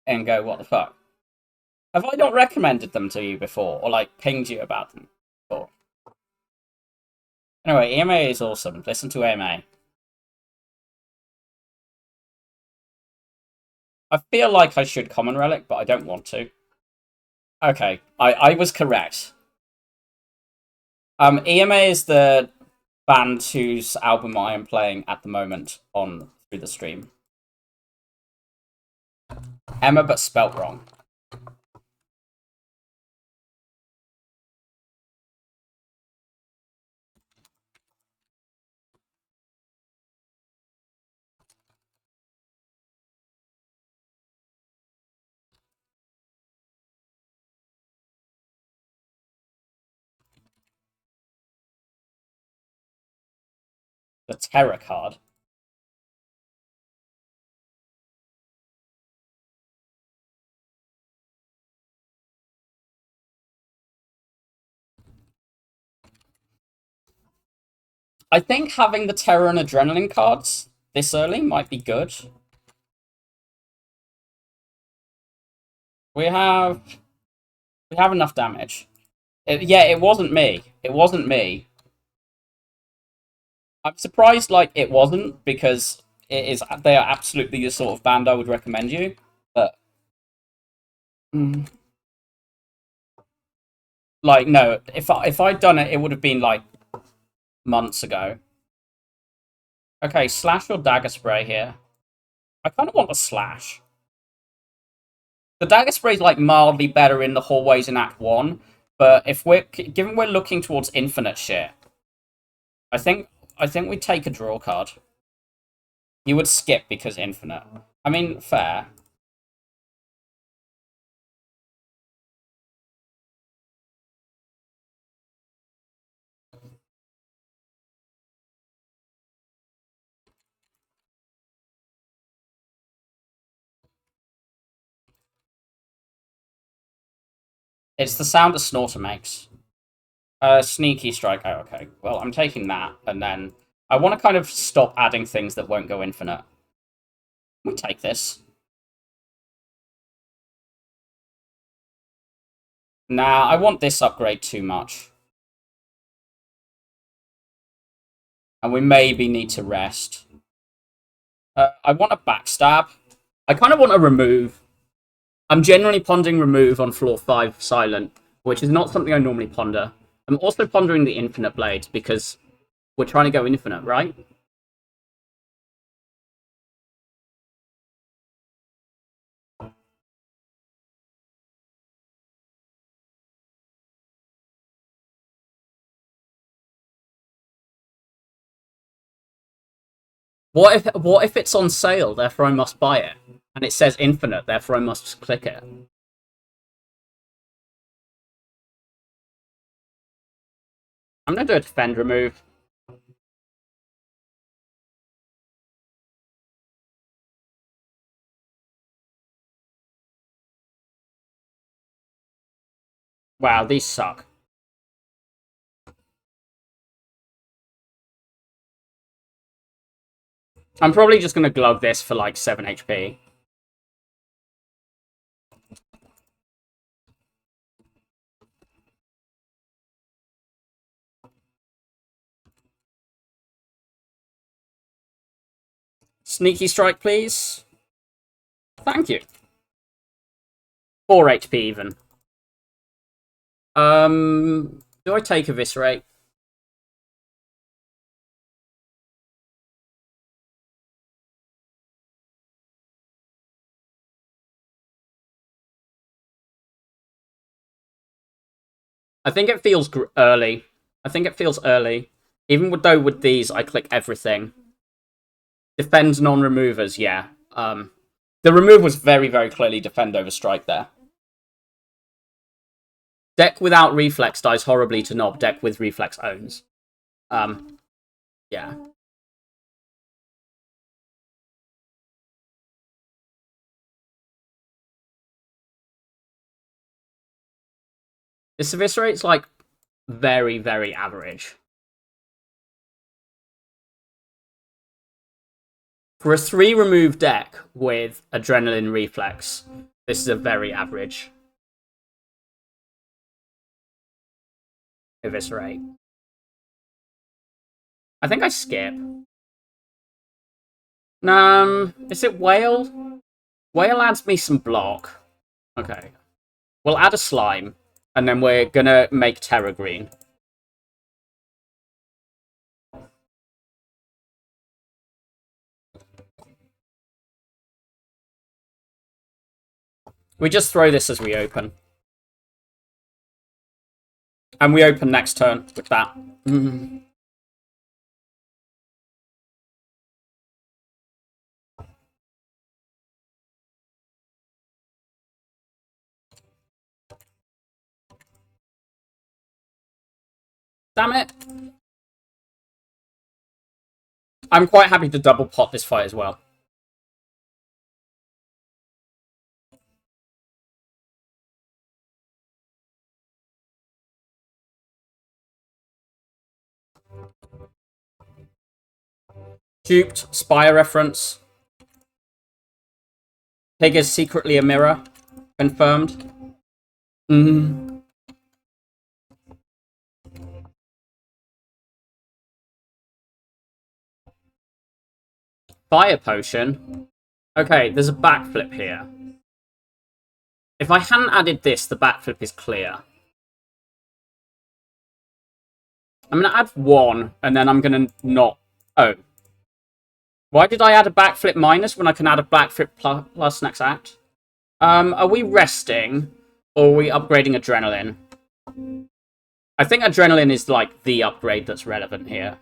and go, what the fuck? Have I not recommended them to you before, or like pinged you about them before? Anyway, EMA is awesome. Listen to EMA. I feel like I should Common Relic, but I don't want to. Okay, I was correct. EMA is the band whose album I am playing at the moment on through the stream. Emma, but spelt wrong. The Terror card. I think having the Terror and Adrenaline cards this early might be good. We have enough damage. Yeah, it wasn't me. It wasn't me. I'm surprised, like, it wasn't, because they are absolutely the sort of band I would recommend you, but... Like, no, if I'd done it, it would have been, like, months ago. Okay, slash or dagger spray here. I kind of want a slash. The dagger spray is, like, mildly better in the hallways in Act 1, but given we're looking towards infinite shit, I think we take a draw card. You would skip because infinite. I mean, fair. It's the sound a snorter makes. Sneaky strike. Oh, okay. Well, I'm taking that, and then I want to kind of stop adding things that won't go infinite. We take this. Nah, I want this upgrade too much. And we maybe need to rest. I want a backstab. I kind of want a remove. I'm generally pondering remove on floor 5 silent, which is not something I normally ponder. I'm also pondering the infinite blade, because we're trying to go infinite, right? What if it's on sale, therefore I must buy it? And it says infinite, therefore I must click it. I'm gonna do a defend remove. Wow, these suck. I'm probably just gonna glug this for like 7 HP. Sneaky strike, please. Thank you. 4 HP even. Do I take Eviscerate? I think it feels early. I think it feels early. Even though with these, I click everything. Defend non-removers, yeah. The remove was very, very clearly defend over strike there. Deck without reflex dies horribly to Knob. Deck with reflex owns. Yeah. This Eviscerate's like very, very average. For a 3 remove deck with Adrenaline Reflex, this is a very average Eviscerate. I think I skip. Is it Whale? Whale adds me some block. Okay. We'll add a Slime, and then we're gonna make Terra green. We just throw this as we open. And we open next turn with that. Damn it. I'm quite happy to double pot this fight as well. Duped, Spire reference. Pig is secretly a mirror. Confirmed. Fire potion. Okay, there's a backflip here. If I hadn't added this, the backflip is clear. I'm going to add 1, and then I'm going to not... Oh. Why did I add a backflip minus when I can add a backflip plus next act? Are we resting, or are we upgrading Adrenaline? I think Adrenaline is, like, the upgrade that's relevant here.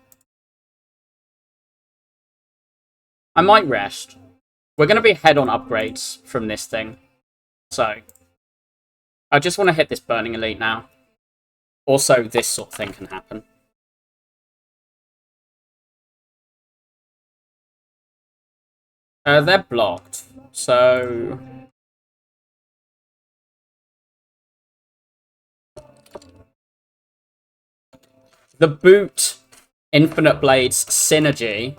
I might rest. We're going to be head on upgrades from this thing. So, I just want to hit this Burning Elite now. Also, this sort of thing can happen. They're blocked, so... The boot Infinite Blades synergy...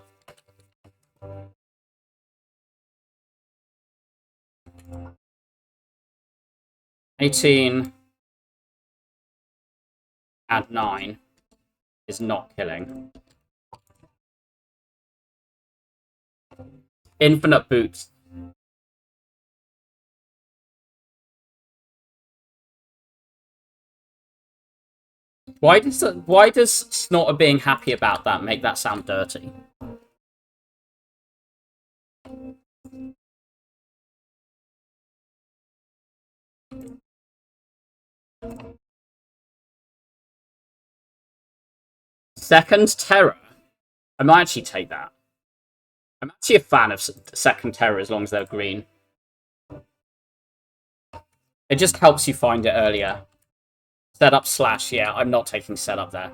18 add 9 is not killing. Infinite boots. Why does Snorter being happy about that make that sound dirty? Second Terror? I might actually take that. I'm actually a fan of Second Terror as long as they're green. It just helps you find it earlier. Setup slash, yeah, I'm not taking setup there.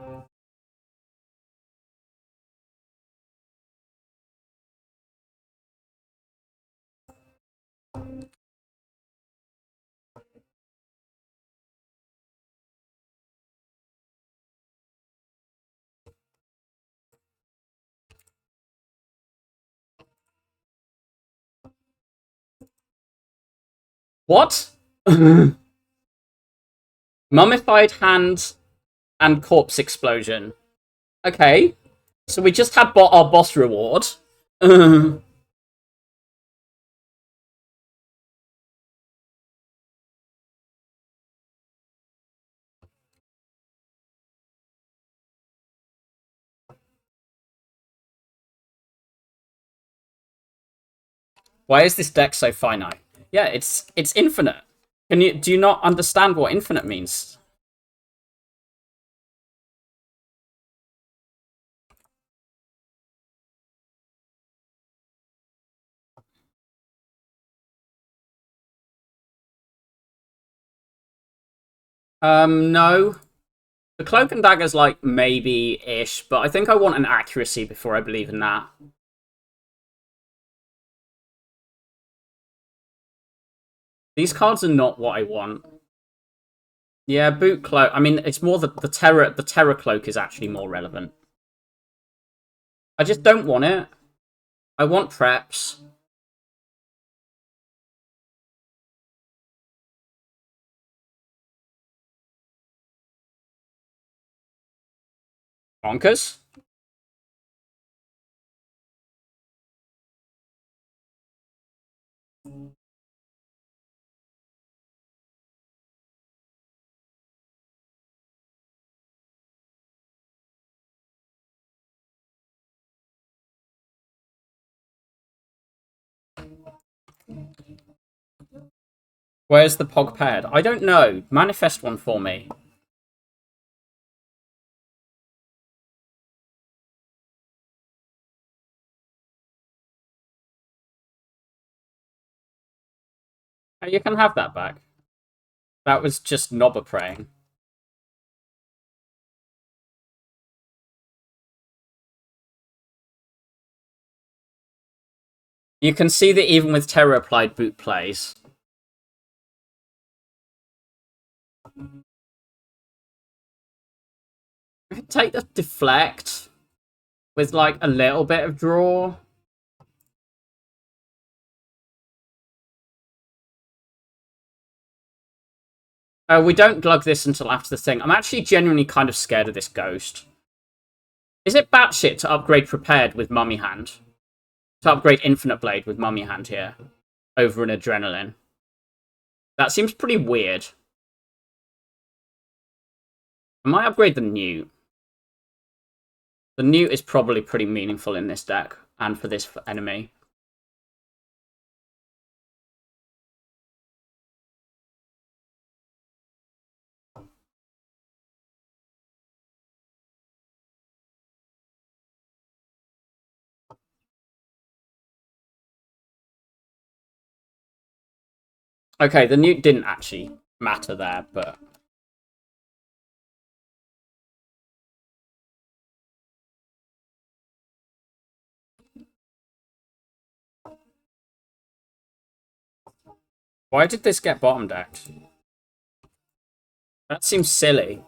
What? Mummified Hand and Corpse Explosion. Okay. So we just had our boss reward. Why is this deck so finite? Yeah, it's infinite. Do you not understand what infinite means? No. The Cloak and Dagger's like maybe-ish, but I think I want an accuracy before I believe in that. These cards are not what I want. Yeah, Boot Cloak. I mean, it's more the Terror Cloak is actually more relevant. I just don't want it. I want preps. Bonkers. Where's the pog paired? I don't know. Manifest one for me. Oh, you can have that back. That was just Nobber praying. You can see that even with Terror applied, boot plays. Take the deflect with like a little bit of draw. We don't glug this until after the thing. I'm actually genuinely kind of scared of this ghost. Is it batshit to upgrade Prepared with Mummy Hand? To upgrade Infinite Blade with Mummy Hand here over an Adrenaline? That seems pretty weird. I might upgrade the Newt. The Newt is probably pretty meaningful in this deck and for this enemy. Okay, the Newt didn't actually matter there, but... Why did this get bottom decked? That seems silly.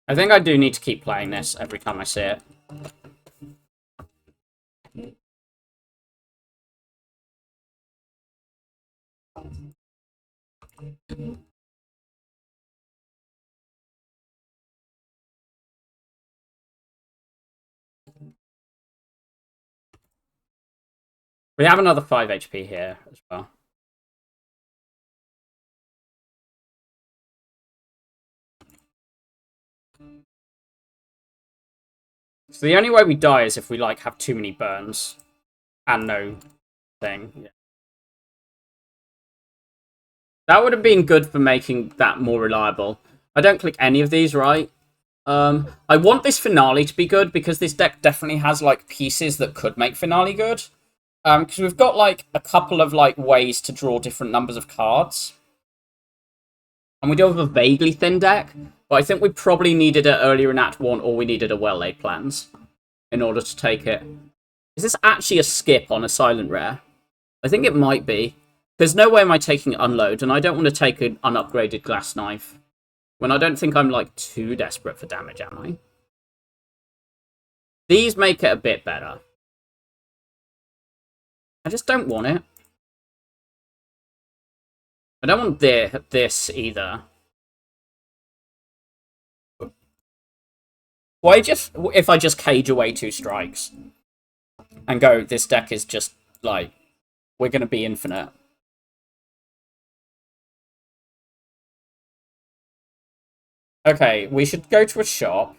I think I do need to keep playing this every time I see it. We have another 5 HP here as well. So the only way we die is if we like have too many burns and no thing. Yeah. That would have been good for making that more reliable. I don't click any of these, right? I want this finale to be good because this deck definitely has like pieces that could make finale good. Because we've got like a couple of like ways to draw different numbers of cards. And we do have a vaguely thin deck, but I think we probably needed it earlier in Act 1 or we needed a well-laid plans in order to take it. Is this actually a skip on a silent rare? I think it might be. There's no way am I taking unload, and I don't want to take an unupgraded glass knife. When I don't think I'm like too desperate for damage, am I? These make it a bit better. I just don't want it. I don't want this either. Why just if I just cage away 2 strikes and go, this deck is just like we're gonna be infinite. Okay, we should go to a shop.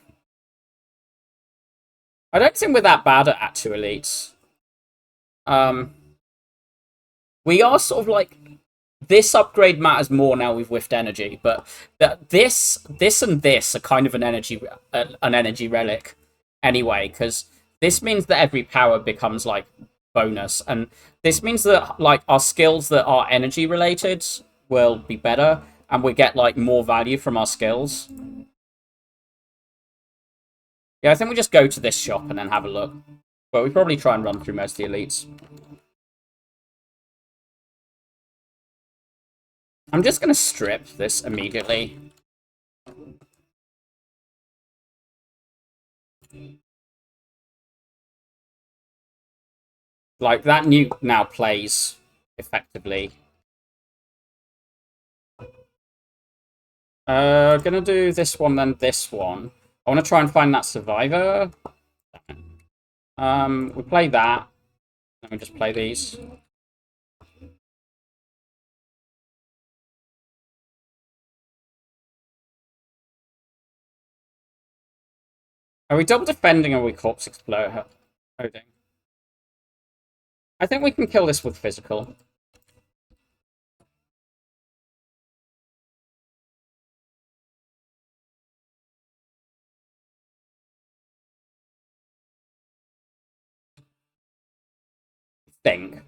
I don't think we're that bad at 2 elites. We are sort of like this upgrade matters more now we've whiffed energy, but this and this are kind of an energy relic anyway, because this means that every power becomes like bonus, and this means that like our skills that are energy related will be better, and we get like more value from our skills. Yeah, I think we just go to this shop and then have a look. But we probably try and run through most of the elites. I'm just going to strip this immediately. Like, that nuke now plays effectively. Gonna do this one, then this one. I want to try and find that survivor. We play that. Let me just play these. Are we double defending or are we corpse exploding? I think we can kill this with physical. Think.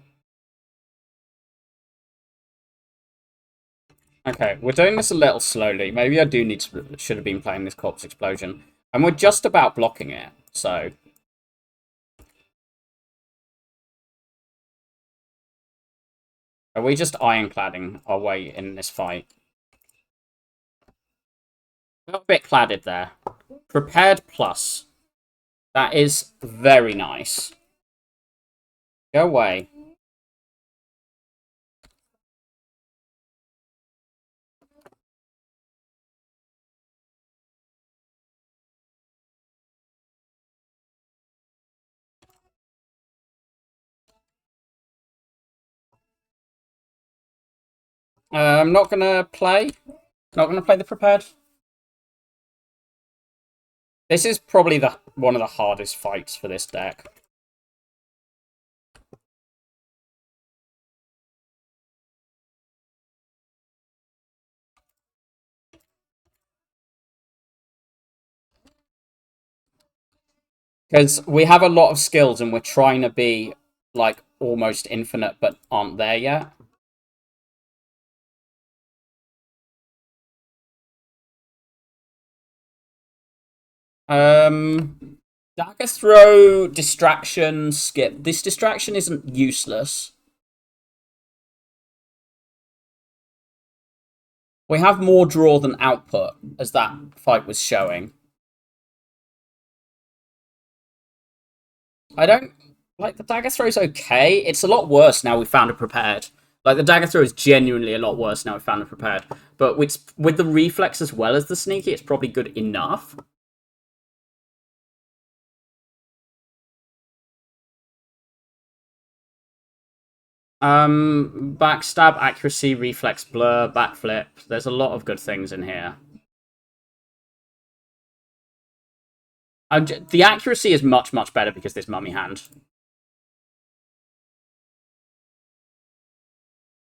Okay, we're doing this a little slowly. Maybe I do need to should have been playing this corpse explosion. And we're just about blocking it, so. Are we just ironcladding our way in this fight? Got a bit cladded there. Prepared plus. That is very nice. Go away. I'm not gonna play. Not gonna play the prepared. This is probably one of the hardest fights for this deck. Because we have a lot of skills and we're trying to be, like, almost infinite, but aren't there yet. Dagger throw, distraction, skip. This distraction isn't useless. We have more draw than output, as that fight was showing. I don't... Like, the dagger throw is okay. It's a lot worse now we found it prepared. Like, the dagger throw is genuinely a lot worse now we found it prepared. But with the reflex as well as the sneaky, it's probably good enough. Backstab, accuracy, reflex, blur, backflip. There's a lot of good things in here. The accuracy is much, much better because this mummy hand.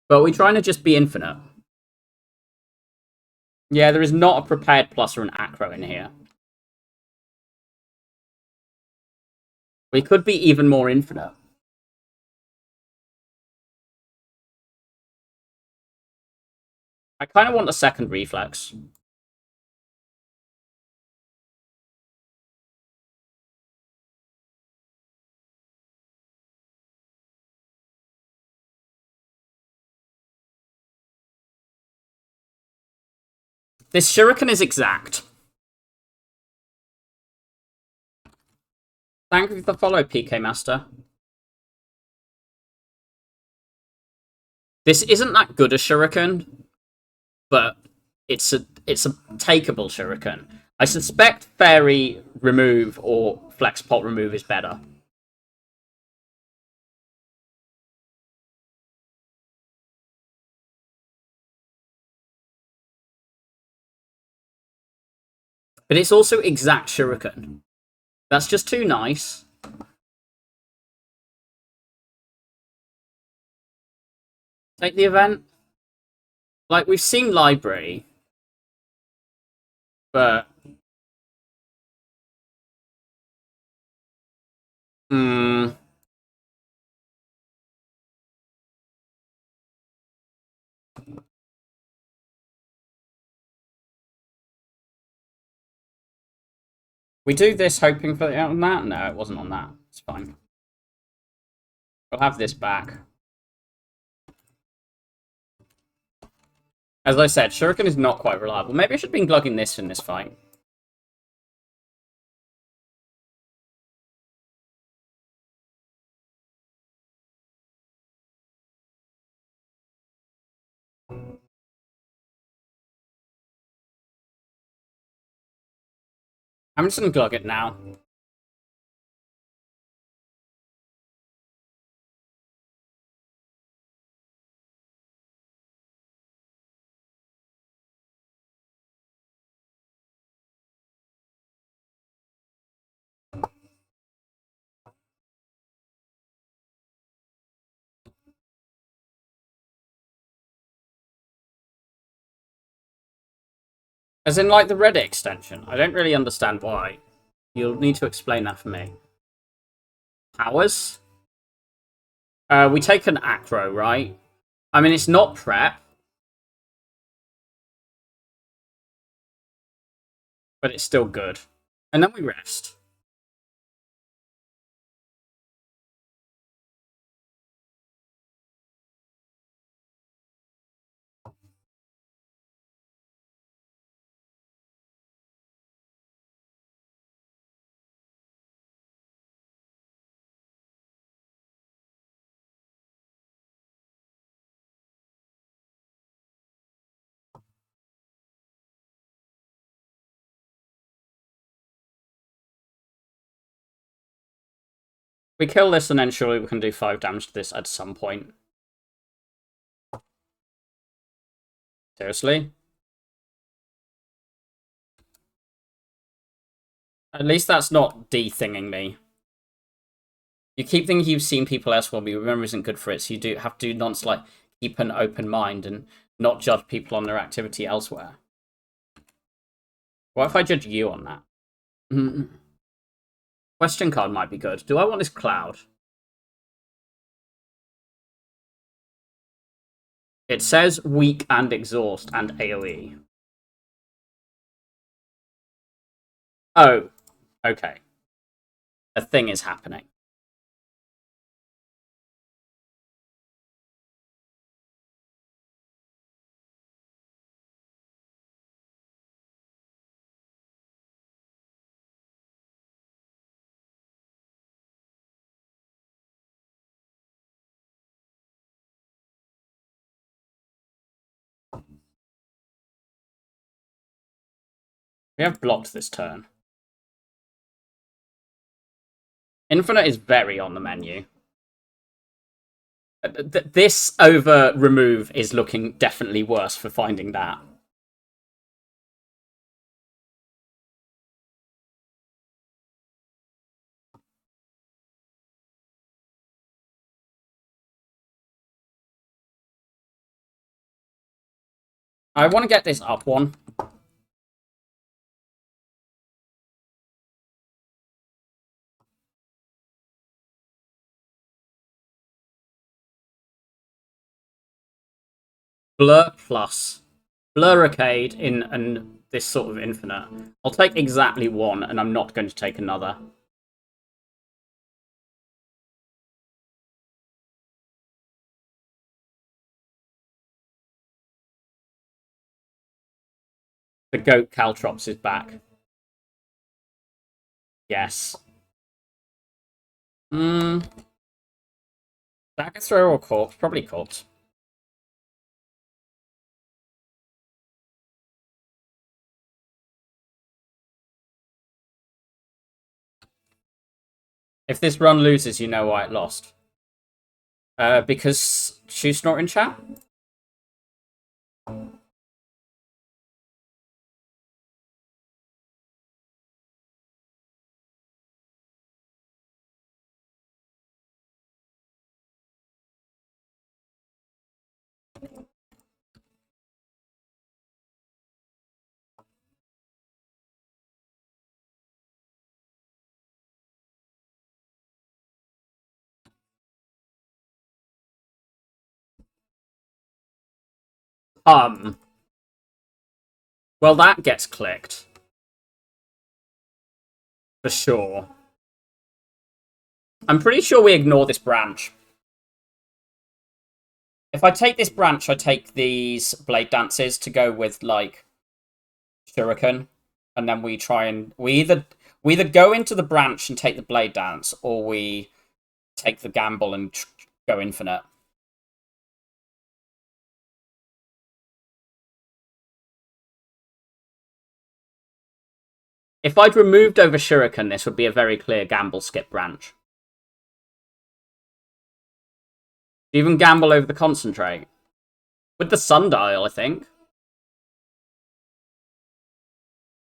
But we're trying to just be infinite. Yeah, there is not a prepared plus or an acro in here. We could be even more infinite. I kind of want a second reflex. This shuriken is exact. Thank you for the follow, PK Master. This isn't that good a shuriken, but it's a takeable shuriken. I suspect fairy remove or flex pot remove is better. But it's also exact shuriken. That's just too nice. Take the event. Like, we've seen library. But... We do this hoping for on that? No, it wasn't on that. It's fine. We'll have this back. As I said, shuriken is not quite reliable. Maybe I should have been glugging this in this fight. I'm just gonna glug it now. As in, like, the Reddit extension. I don't really understand why. You'll need to explain that for me. Powers? We take an acro, right? I mean, it's not prep. But it's still good. And then we rest. We kill this and then surely we can do 5 damage to this at some point. Seriously? At least that's not de-thinging me. You keep thinking you've seen people elsewhere, but your memory isn't good for it, so you do have to not like keep an open mind and not judge people on their activity elsewhere. What if I judge you on that? Question card might be good. Do I want this cloud? It says weak and exhaust and AoE. Oh, okay. A thing is happening. We have blocked this turn. Infinite is very on the menu. This over remove is looking definitely worse for finding that. I want to get this up one. Blur plus. Blurricade in this sort of infinite. I'll take exactly one, and I'm not going to take another. The goat Caltrops is back. Yes. Dagger throw or corpse? Probably corpse. If this run loses, you know why it lost. Because she's not in chat? Well, that gets clicked. For sure. I'm pretty sure we ignore this branch. If I take this branch, I take these Blade Dances to go with, like, Shuriken. And then we try and... We either go into the branch and take the Blade Dance, or we take the gamble and go infinite. If I'd removed over Shuriken, this would be a very clear gamble skip branch. Even gamble over the concentrate. With the sundial, I think.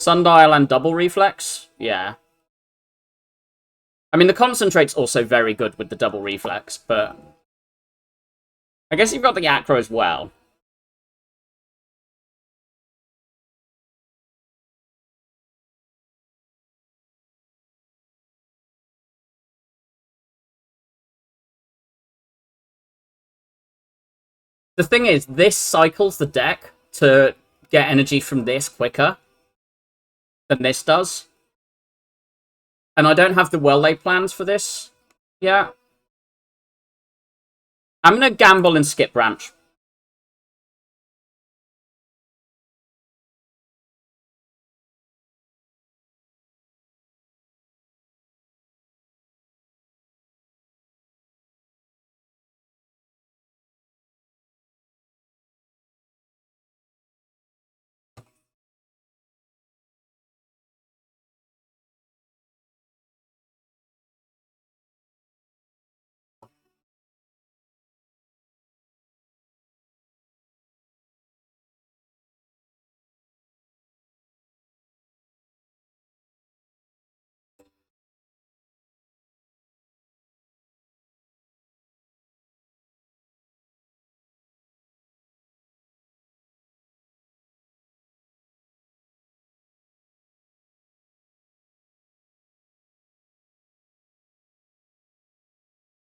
Sundial and double reflex? Yeah. I mean, the concentrate's also very good with the double reflex, but I guess you've got the acro as well. The thing is, this cycles the deck to get energy from this quicker than this does. And I don't have the well-laid plans for this yet. I'm going to gamble and skip branch.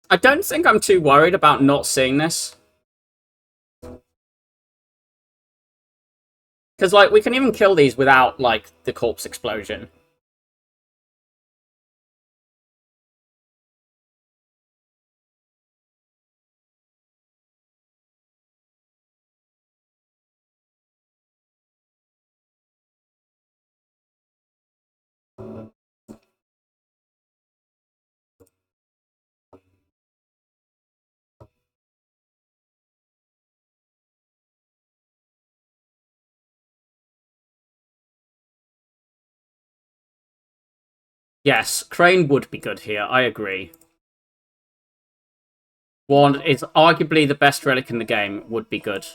I don't think I'm too worried about not seeing this. Because, like, we can even kill these without, like, the corpse explosion. Yes, Crane would be good here, I agree. One is arguably the best relic in the game, would be good.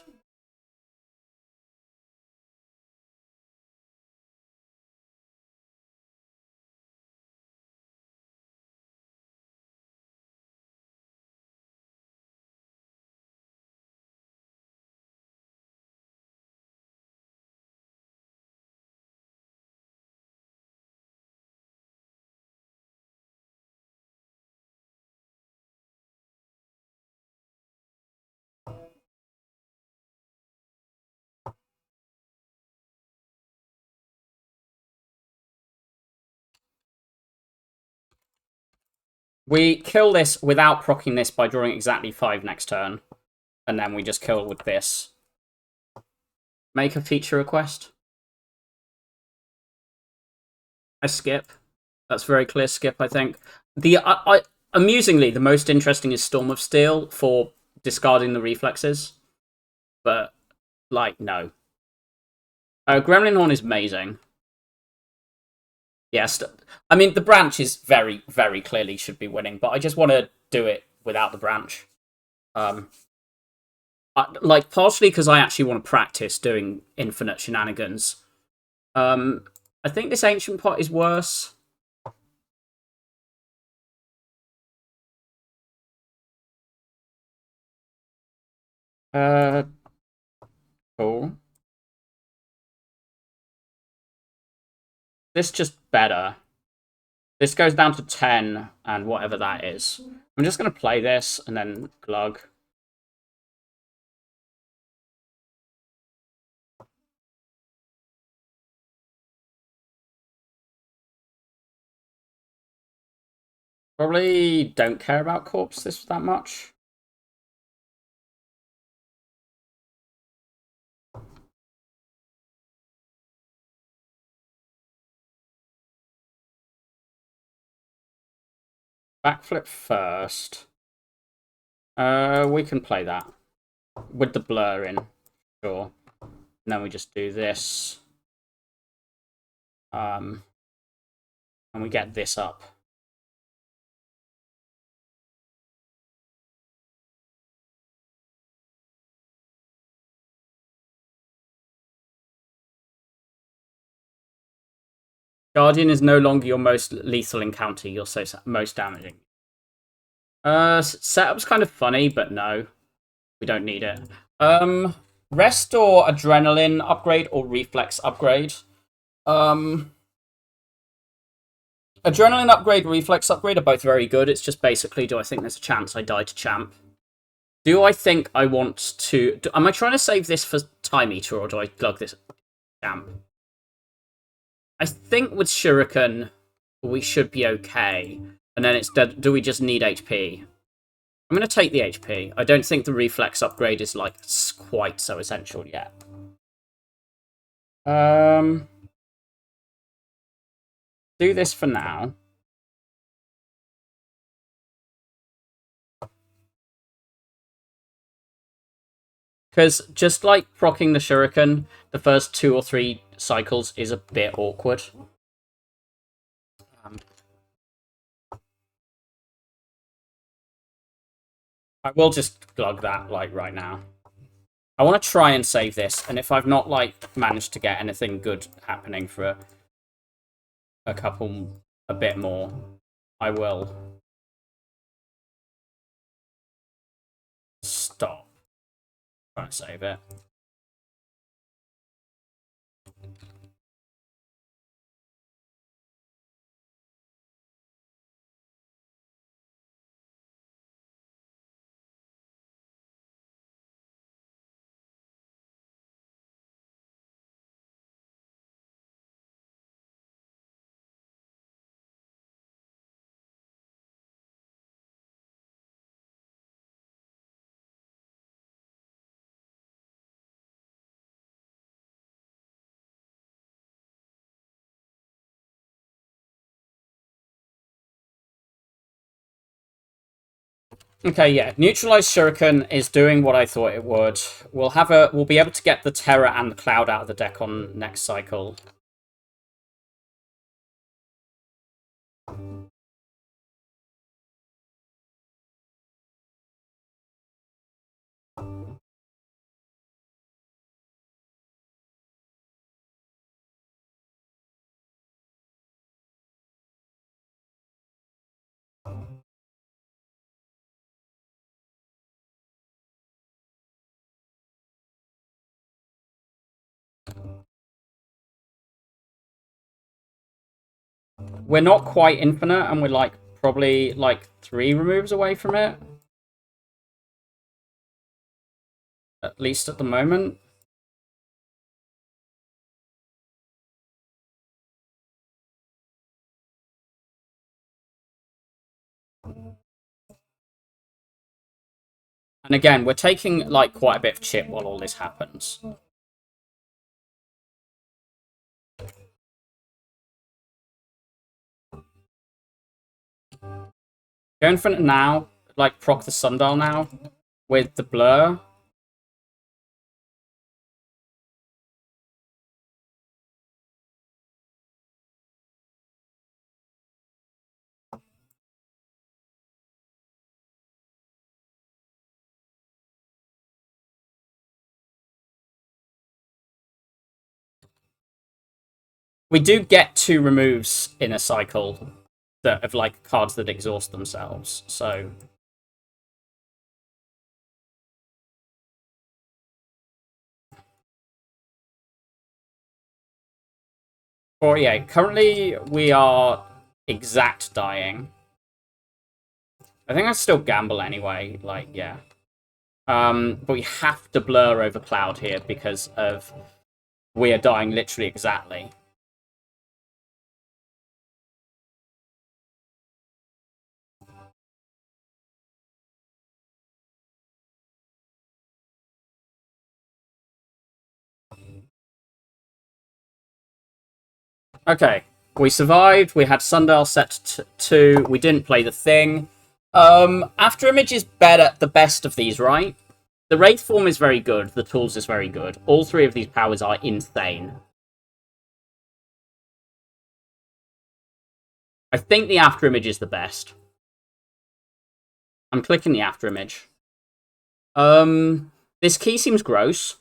We kill this without proccing this by drawing exactly 5 next turn. And then we just kill with this. Make a feature request. I skip. That's very clear skip, I think. Amusingly, the most interesting is Storm of Steel for discarding the reflexes. But, like, no. Gremlin Horn is amazing. Yes. I mean, the branch is very, very clearly should be winning, but I just want to do it without the branch. Like, partially because I actually want to practice doing infinite shenanigans. I think this Ancient Pot is worse. Cool. This just better. This goes down to 10, and whatever that is. I'm just going to play this, and then glug. Probably don't care about Corpse this that much. Backflip first. We can play that. With the blur in. Sure. And then we just do this. And we get this up. Guardian is no longer your most lethal encounter. You're so most damaging. Setup's kind of funny, but no. We don't need it. Rest or adrenaline upgrade or reflex upgrade? Adrenaline upgrade, reflex upgrade are both very good. It's just basically, do I think there's a chance I die to champ? Do I think I want to... am I trying to save this for Time Eater, or do I glug this champ? I think with Shuriken, we should be okay. And then it's... do we just need HP? I'm going to take the HP. I don't think the reflex upgrade is, like, quite so essential yet. Do this for now. Because just like proccing the Shuriken, the first 2 or 3 cycles is a bit awkward. I will just glug that, like, right now. I want to try and save this, and if I've not, like, managed to get anything good happening for a bit more, I will stop trying to save it. Okay, yeah. Neutralize Shuriken is doing what I thought it would. We'll be able to get the Terror and the Cloud out of the deck on next cycle. We're not quite infinite, and we're like probably like 3 removes away from it. At least at the moment. And again, we're taking like quite a bit of chip while all this happens. Go infinite now, like proc the Sundial now with the blur. We do get 2 removes in a cycle that of like cards that exhaust themselves, so 48. Currently we are exact dying. I think I still gamble anyway, like, yeah. But we have to blur over Cloud here because of we are dying literally exactly. Okay, we survived. We had Sundial set to 2. We didn't play the thing. After Image is the best of these, right? The Wraith form is very good. The tools is very good. All 3 of these powers are insane. I think the after image is the best. I'm clicking the after image. This key seems gross.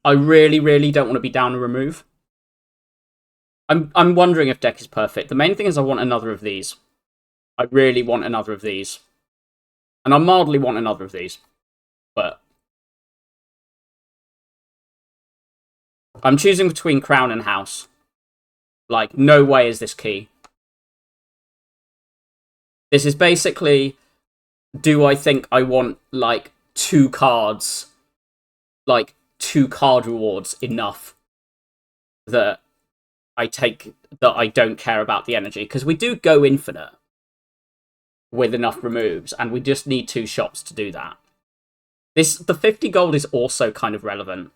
I really, really don't want to be down a remove. I'm wondering if deck is perfect. The main thing is I want another of these. I really want another of these. And I mildly want another of these. But I'm choosing between Crown and House. Like, no way is this key. This is basically, do I think I want, like, 2 cards, like, 2 card rewards enough that I don't care about the energy? Because we do go infinite with enough removes, and we just need 2 shops to do that. The 50 gold is also kind of relevant.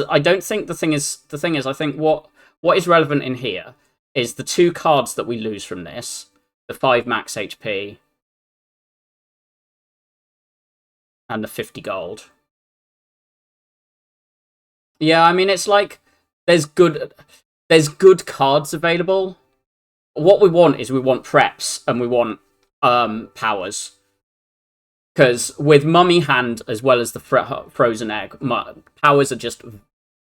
I don't think the thing is I think what is relevant in here is the 2 cards that we lose from this, the 5 max HP and the 50 gold. Yeah, I mean, it's like there's good cards available. What we want is we want preps and we want powers. Because with Mummy Hand as well as the Frozen Egg, powers are just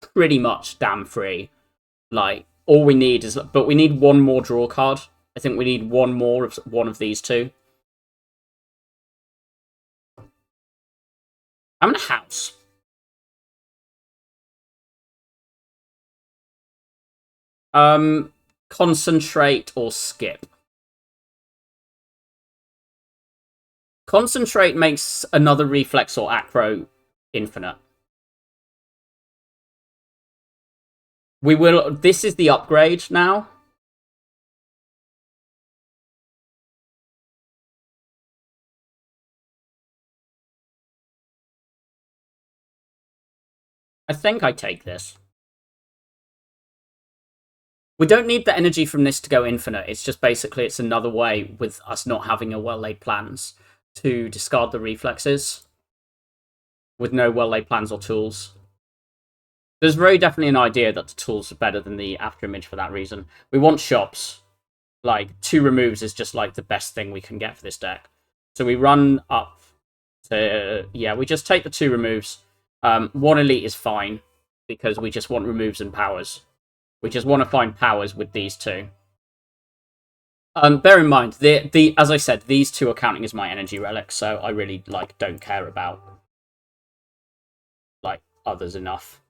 pretty much damn free. Like, all we need is... But we need 1 more draw card. I think we need 1 more of one of these 2. I'm in a house. Concentrate or skip. Concentrate makes another reflex or acro infinite. We will... This is the upgrade now. I think I take this. We don't need the energy from this to go infinite. It's just basically it's another way with us not having a well-laid plans to discard the reflexes with no well-laid plans or tools. There's very definitely an idea that the tools are better than the after image for that reason. We want shops. Like, 2 removes is just like the best thing we can get for this deck. So we run up to... Yeah, we just take the 2 removes. 1 elite is fine because we just want removes and powers. We just want to find powers with these 2. Bear in mind, as I said, these 2 are counting as my energy relics, so I really don't care about others enough.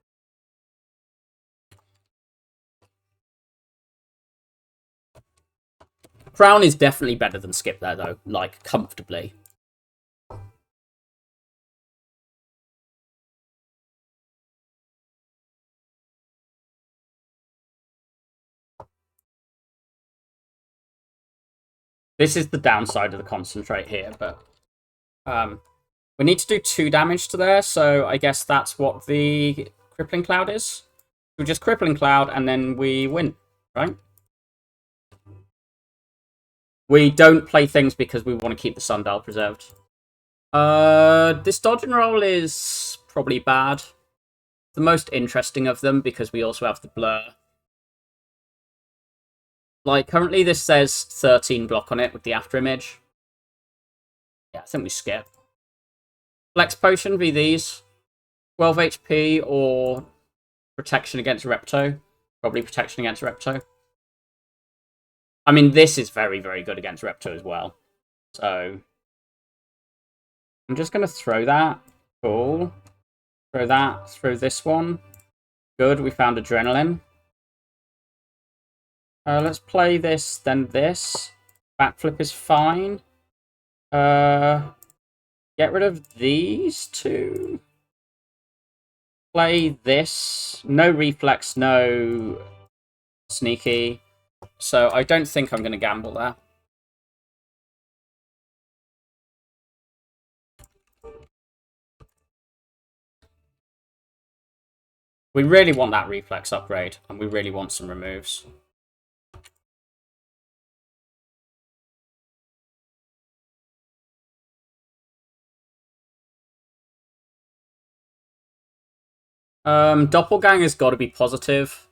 Crown is definitely better than skip there, though, comfortably. This is the downside of the concentrate here, but we need to do 2 damage to there, so I guess that's what the Crippling Cloud is. We just Crippling Cloud, and then we win, right? We don't play things because we want to keep the Sundial preserved. This dodge and roll is probably bad. The most interesting of them, because we also have the blur. Like, currently this says 13 block on it with the after image. Yeah, I think we skip. Flex Potion v these. 12 HP or protection against Repto. Probably protection against Repto. I mean, this is very, very good against Repto as well. So, I'm just going to throw that. Cool. Throw that. Throw this one. Good, we found Adrenaline. Let's play this, then this. Backflip is fine. Get rid of these 2. Play this. No reflex, no sneaky. So I don't think I'm going to gamble there. We really want that reflex upgrade, and we really want some removes. Doppelganger's got to be positive.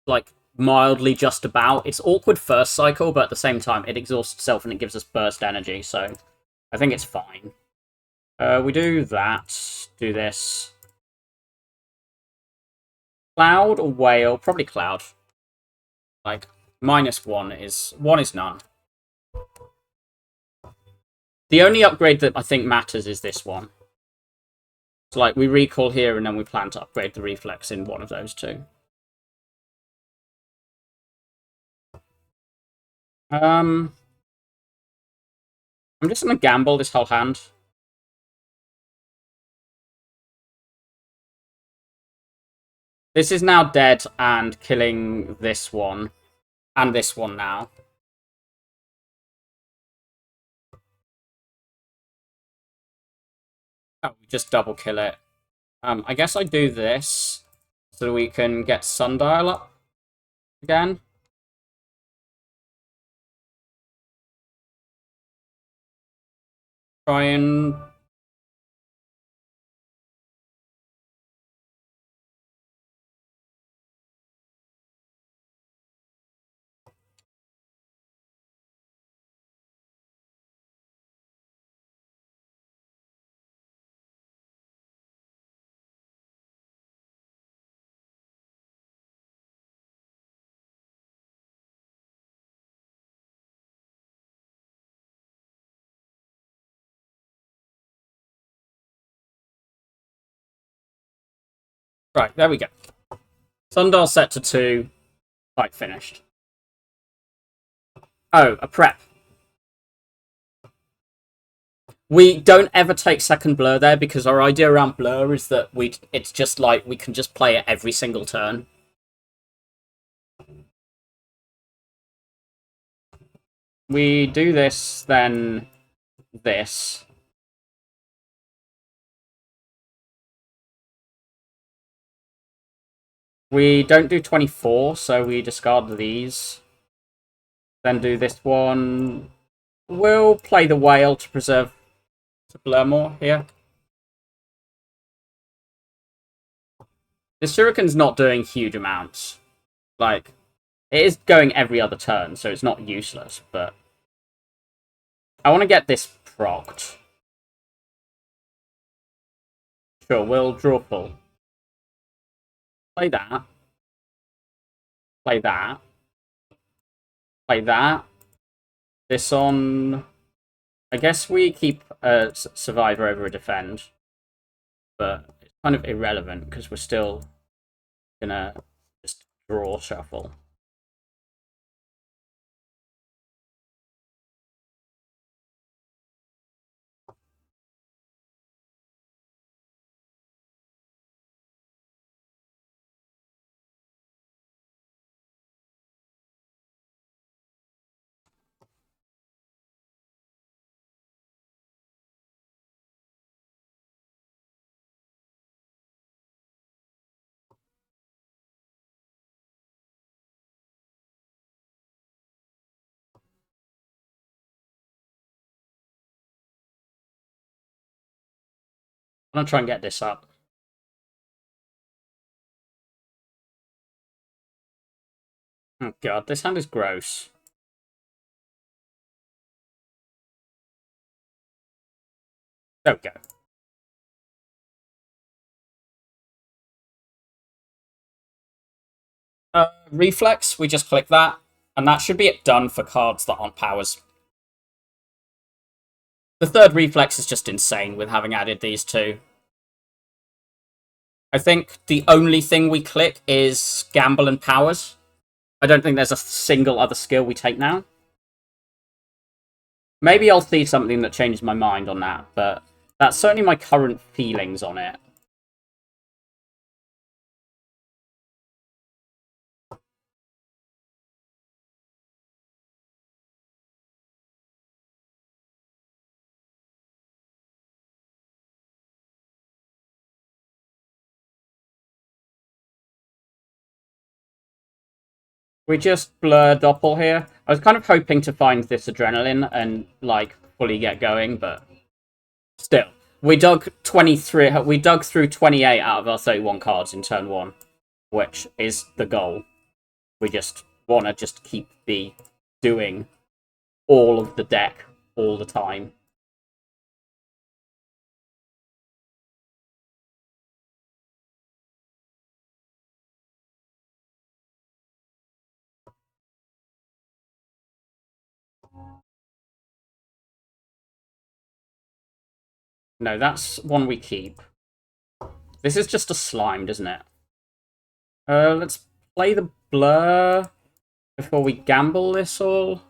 Like, mildly just about. It's awkward first cycle, but at the same time, it exhausts itself and it gives us burst energy, so I think it's fine. We do that. Do this. Cloud or whale? Probably cloud. Like, -1 is... 1 is none. The only upgrade that I think matters is this one. So, like, we recall here and then we plan to upgrade the reflex in one of those two. I'm just going to gamble this whole hand. This is now dead and killing this one. And this one now. Oh, we just double kill it. I guess I do this so we can get Sundial up again. Try and... Right, there we go. Sundial set to 2. Fight finished. Oh, a prep. We don't ever take second blur there because our idea around blur is that it's just like we can just play it every single turn. We do this, then this. We don't do 24, so we discard these. Then do this one. We'll play the whale to preserve to blur more here. The shuriken's not doing huge amounts. Like, it is going every other turn, so it's not useless, but I want to get this procced. Sure, we'll draw full. Play that. Play that. Play that. This on... I guess we keep a survivor over a defend. But it's kind of irrelevant, because we're still gonna just draw shuffle. I'm gonna try and get this up. Oh god, this hand is gross. There we go. Reflex, we just click that, and that should be it done for cards that aren't powers. The third reflex is just insane with having added these two. I think the only thing we click is gamble and powers. I don't think there's a single other skill we take now. Maybe I'll see something that changes my mind on that, but that's certainly my current feelings on it. We just blur Doppel here. I was kind of hoping to find this adrenaline and, like, fully get going, but still. We dug 23. We dug through 28 out of our 31 cards in turn 1, which is the goal. We just want to just keep doing all of the deck all the time. No, that's one we keep. This is just a slimed, isn't it? Let's play the blur before we gamble this all.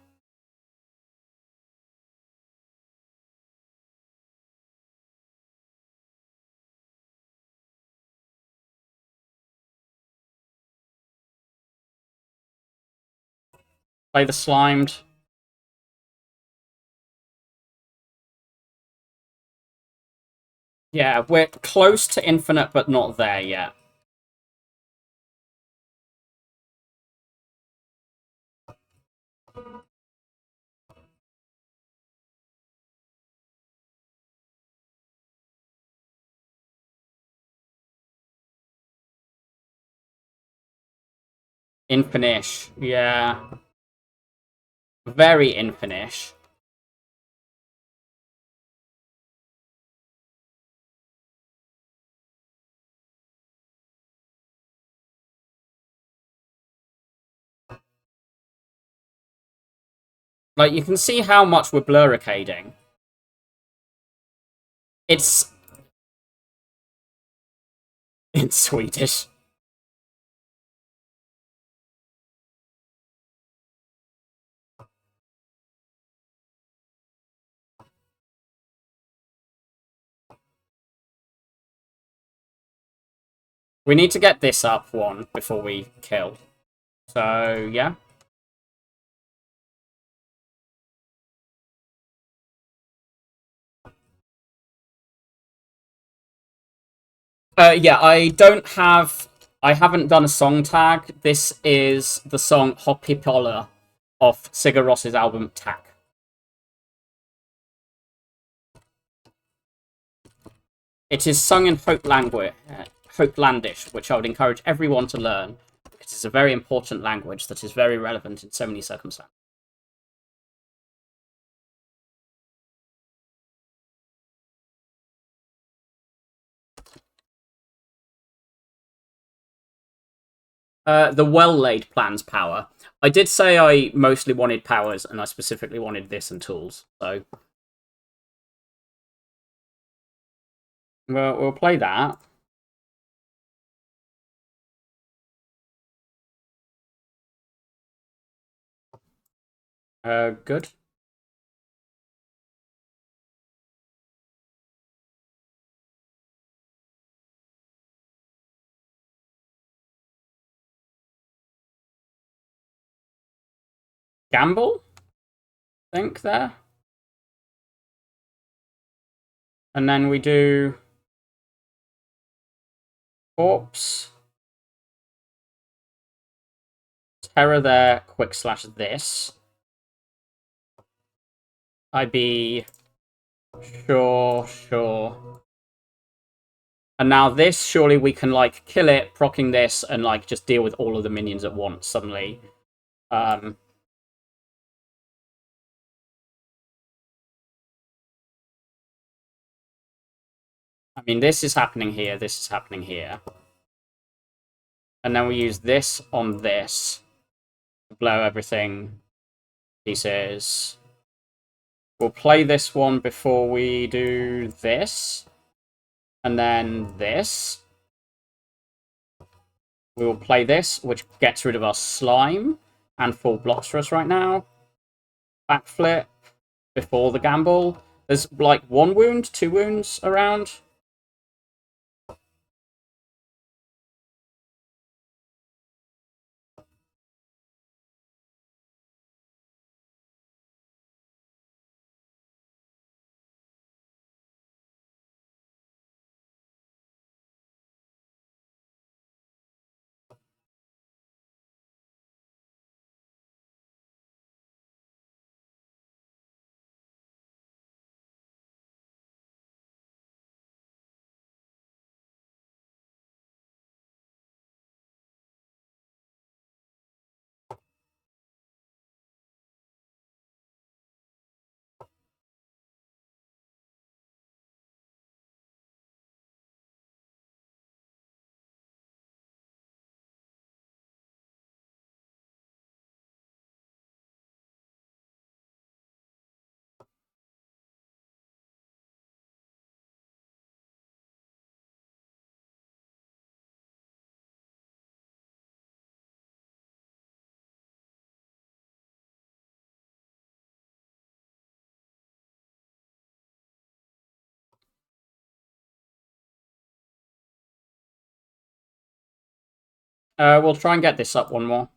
Play the slimed. Yeah, we're close to infinite, but not there yet. Infinish, yeah. Very infinish. Like, you can see how much we're blurricading. It's in Swedish. We need to get this up one before we kill. So, yeah. Yeah, I haven't done a song tag. This is the song Hoppipolla off Sigur Ros's album Tack. It is sung in Hopelandish, which I would encourage everyone to learn. It's a very important language that is very relevant in so many circumstances. The well-laid plans power. I did say I mostly wanted powers, and I specifically wanted this and tools. So, we'll play that. Good. Gamble, I think, there. And then we do corpse. Terror there, quick slash this. IB, sure. And now this, surely we can, like, kill it, proccing this, and, like, just deal with all of the minions at once, suddenly. I mean, this is happening here, this is happening here. And then we use this on this to blow everything pieces. We'll play this one before we do this. And then this. We will play this, which gets rid of our slime and 4 blocks for us right now. Backflip before the gamble. There's like 1 wound, 2 wounds around. We'll try and get this up one more.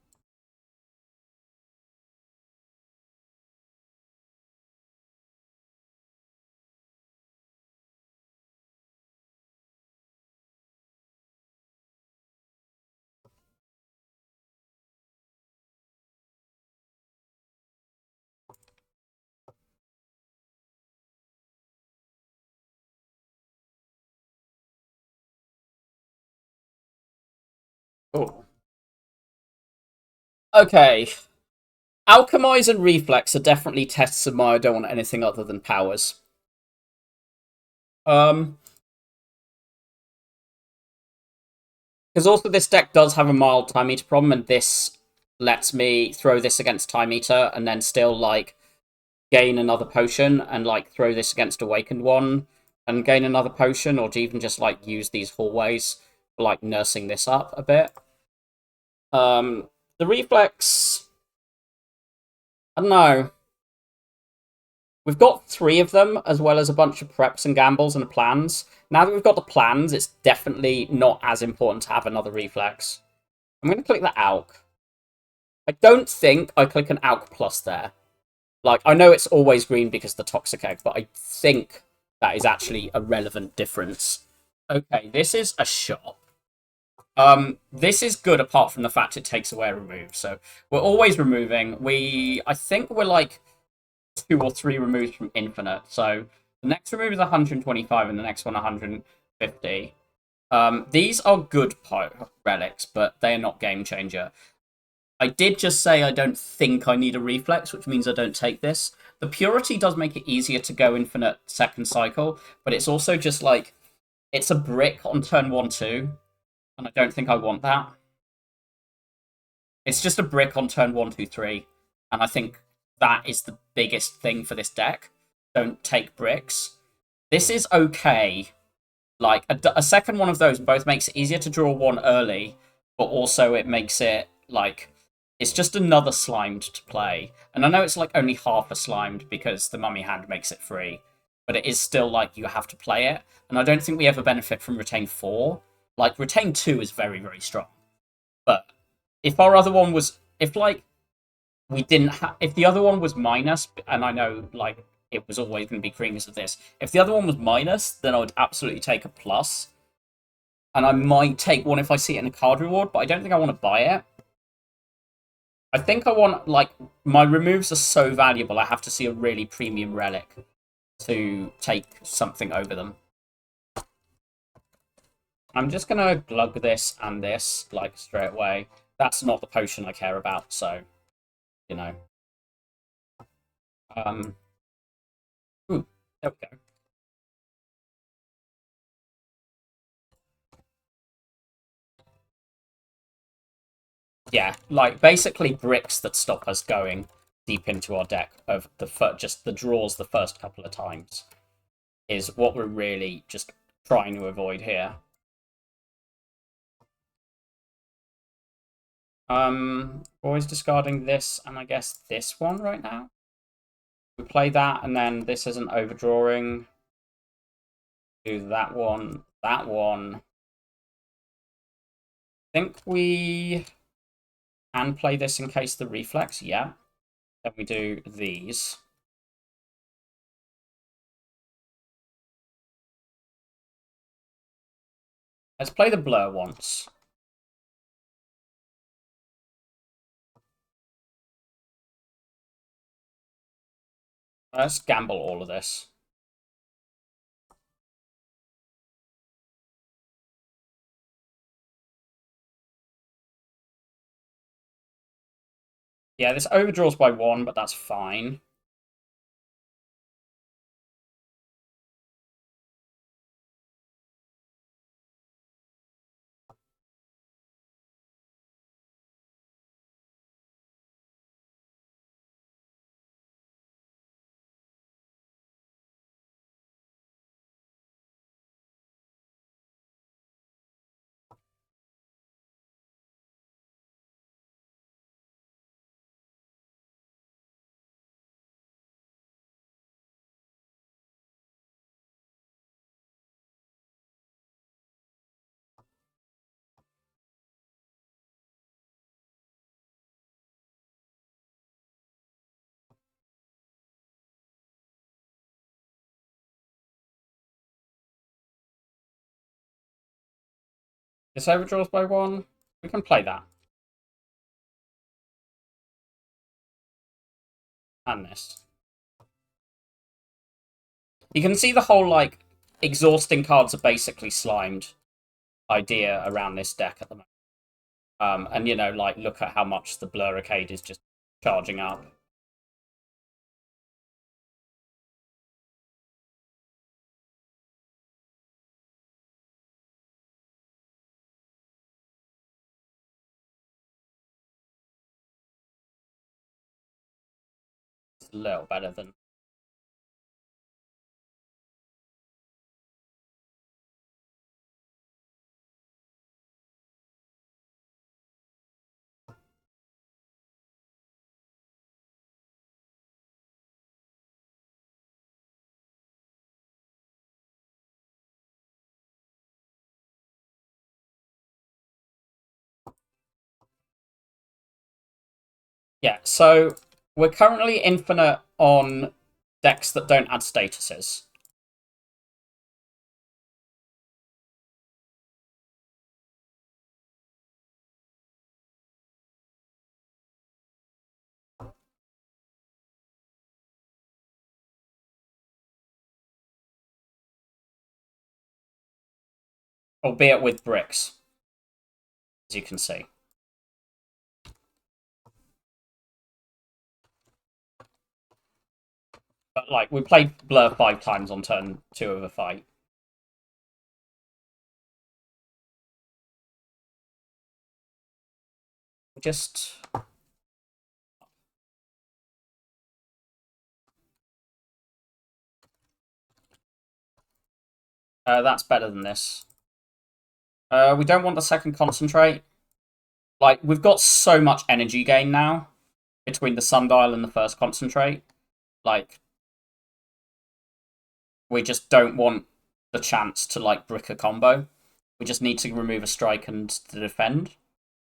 Oh. Okay. Alchemize and Reflex are definitely tests of mine. I don't want anything other than powers. Because also this deck does have a mild Time Eater problem, and this lets me throw this against Time Eater and then still, like, gain another potion and, like, throw this against Awakened one and gain another potion, or to even just, like, use these hallways for, like, nursing this up a bit. The Reflex, I don't know. We've got 3 of them, as well as a bunch of preps and gambles and plans. Now that we've got the plans, it's definitely not as important to have another Reflex. I'm going to click the Alch. I don't think I click an Alch plus there. Like, I know it's always green because of the Toxic Egg, but I think that is actually a relevant difference. Okay, this is a shop. This is good apart from the fact it takes away a remove. So we're always removing. I think we're like 2 or 3 removes from infinite. So the next remove is 125 and the next one 150. These are good relics, but they are not game changer. I did just say I don't think I need a reflex, which means I don't take this. The purity does make it easier to go infinite second cycle, but it's also just like it's a brick on turn 1-2, and I don't think I want that. It's just a brick on turn 1-2-3, and I think that is the biggest thing for this deck. Don't take bricks. This is okay. Like a second one of those both makes it easier to draw one early, but also it makes it like it's just another slimed to play. And I know it's like only half a slimed because the mummy hand makes it free, but it is still like you have to play it. And I don't think we ever benefit from retain 4. Like retain 2 is very, very strong. But if our other one was if like we didn't have if the other one was minus, and I know like it was always going to be green because of this. If the other one was minus, then I would absolutely take a plus. And I might take one if I see it in a card reward, but I don't think I want to buy it. I think I want, like, my removes are so valuable, I have to see a really premium relic to take something over them. I'm just going to glug this and this, like, straight away. That's not the potion I care about, so, you know. Um, ooh, there we go. Yeah, like, basically bricks that stop us going deep into our deck of just the draws the first couple of times is what we're really just trying to avoid here. Always discarding this and I guess this one right now. We play that and then this isn't overdrawing. Do that one, that one. I think we can play this in case the reflex, yeah. Then we do these. Let's play the blur once. Let's gamble all of this. Yeah, this overdraws by 1, but that's fine. This overdraws by 1. We can play that. And this. You can see the whole, like, exhausting cards are basically slimed idea around this deck at the moment. And, you know, like, look at how much the Blur Arcade is just charging up. It's a little better than... Yeah, so we're currently infinite on decks that don't add statuses. Albeit with bricks, as you can see. But, like, we played Blur 5 times on turn 2 of a fight. Just... that's better than this. We don't want the second concentrate. Like, we've got so much energy gain now between the sundial and the first concentrate. Like, we just don't want the chance to, like, brick a combo. We just need to remove a strike and to defend.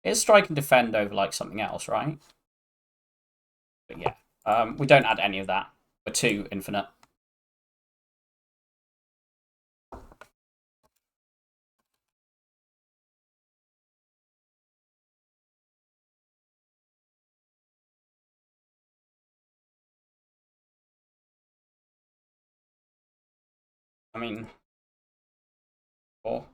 It is strike and defend over, like, something else, right? But yeah, we don't add any of that. We're too infinite. I mean... Or...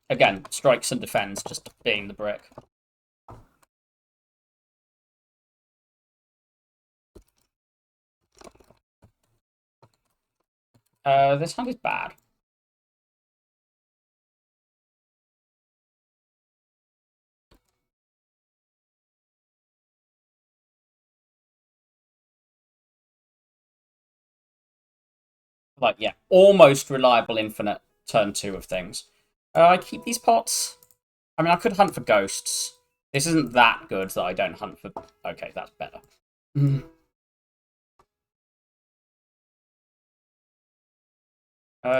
Again, strikes and defends, just being the brick. This hand is bad. Like, yeah, almost reliable infinite turn 2 of things. I keep these pots. I mean, I could hunt for ghosts. This isn't that good that I don't hunt for... Okay, that's better.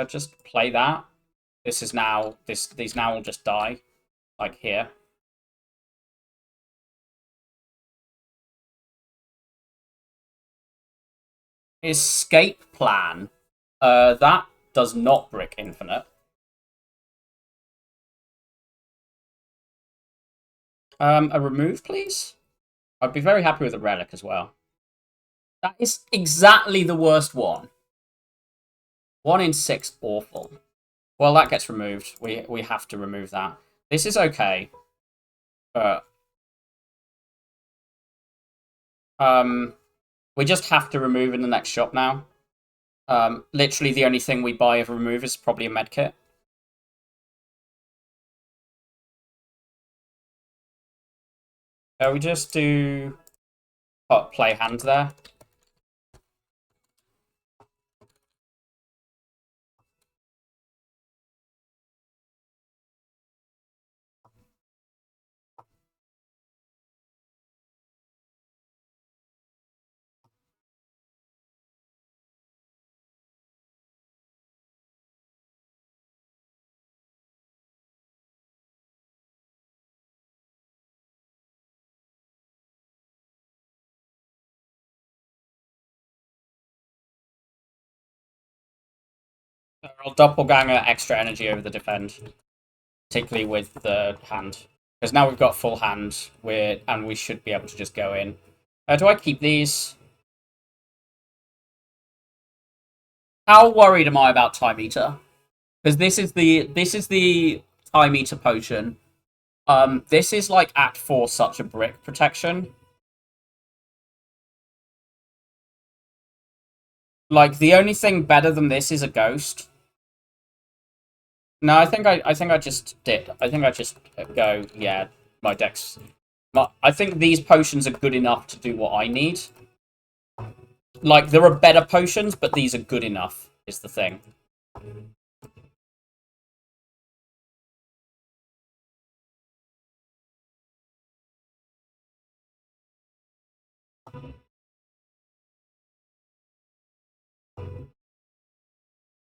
Just play that. This is now... These now will just die. Like here. Escape plan. That does not brick infinite. A remove, please? I'd be very happy with a relic as well. That is exactly the worst one. 1 in 6, awful. Well, that gets removed. We have to remove that. This is okay. But... we just have to remove in the next shop now. Literally the only thing we buy of remove is probably a medkit. We just do... play hand there. I'll doppelganger extra energy over the defend, particularly with the hand. Because now we've got full hand, and we should be able to just go in. Do I keep these? How worried am I about Time Eater? Because this is the Time Eater potion. This is like at 4 such a brick protection. Like the only thing better than this is a ghost. No, I think I just did. I think I just go, yeah, my deck's I think these potions are good enough to do what I need. Like there are better potions, but these are good enough, is the thing.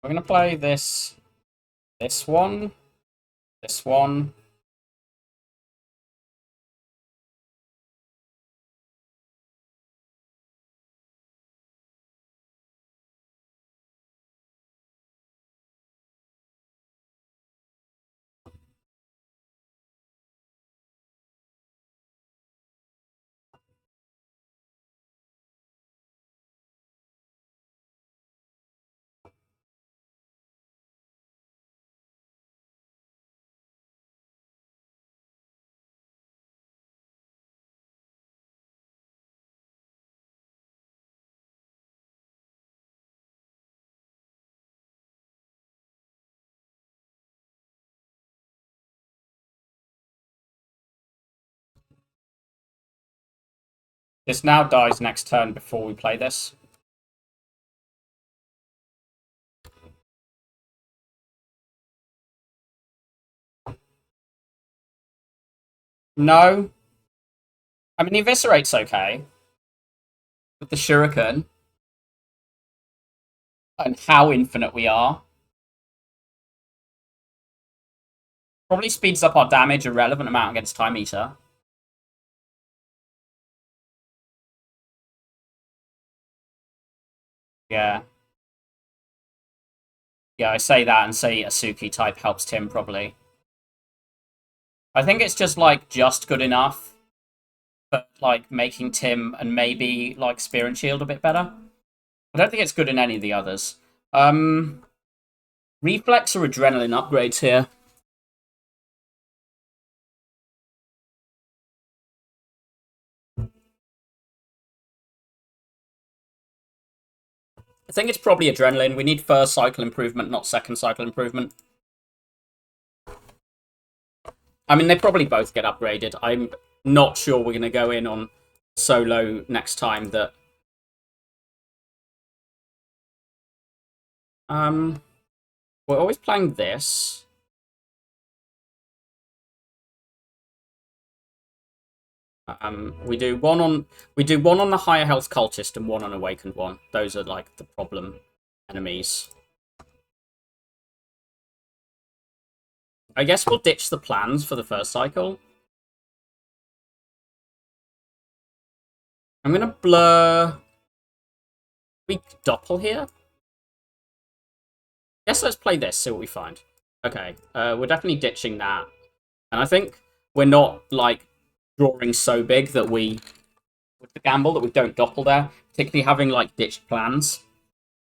We're gonna play this one, this one. This now dies next turn before we play this. No. I mean, the Eviscerate's okay. With the Shuriken. And how infinite we are. Probably speeds up our damage a relevant amount against Time Eater. Yeah. Yeah, I say that and say Asuki type helps Tim, probably. I think it's just, like, just good enough for, like, making Tim and maybe, like, Spear and Shield a bit better. I don't think it's good in any of the others. Reflex or Adrenaline upgrades here. I think it's probably Adrenaline. We need first cycle improvement, not second cycle improvement. I mean, they probably both get upgraded. I'm not sure we're going to go in on solo next time that... We're always playing this. We do one on the higher health cultist and one on awakened one. Those are like the problem enemies. I guess we'll ditch the plans for the first cycle. I'm gonna blur. We doppel here. Guess let's play this. See what we find. Okay, we're definitely ditching that, and I think we're not like drawing so big that we with the gamble that we don't doppel there, particularly having like ditched plans.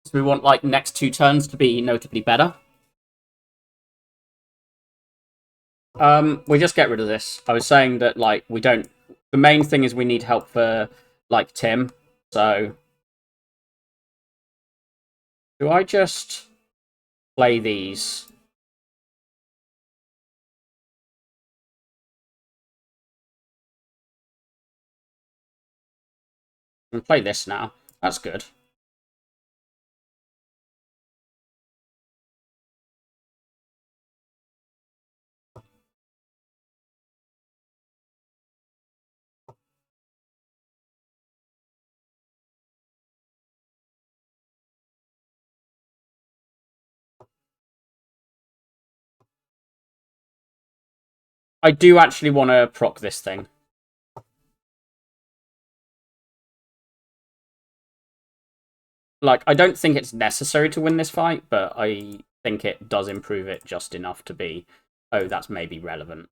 So we want like next 2 turns to be notably better. We just get rid of this. I was saying that like we don't. The main thing is we need help for like Tim. So do I just play these? And play this now. That's good. I do actually want to proc this thing. Like, I don't think it's necessary to win this fight, but I think it does improve it just enough to be, oh, that's maybe relevant.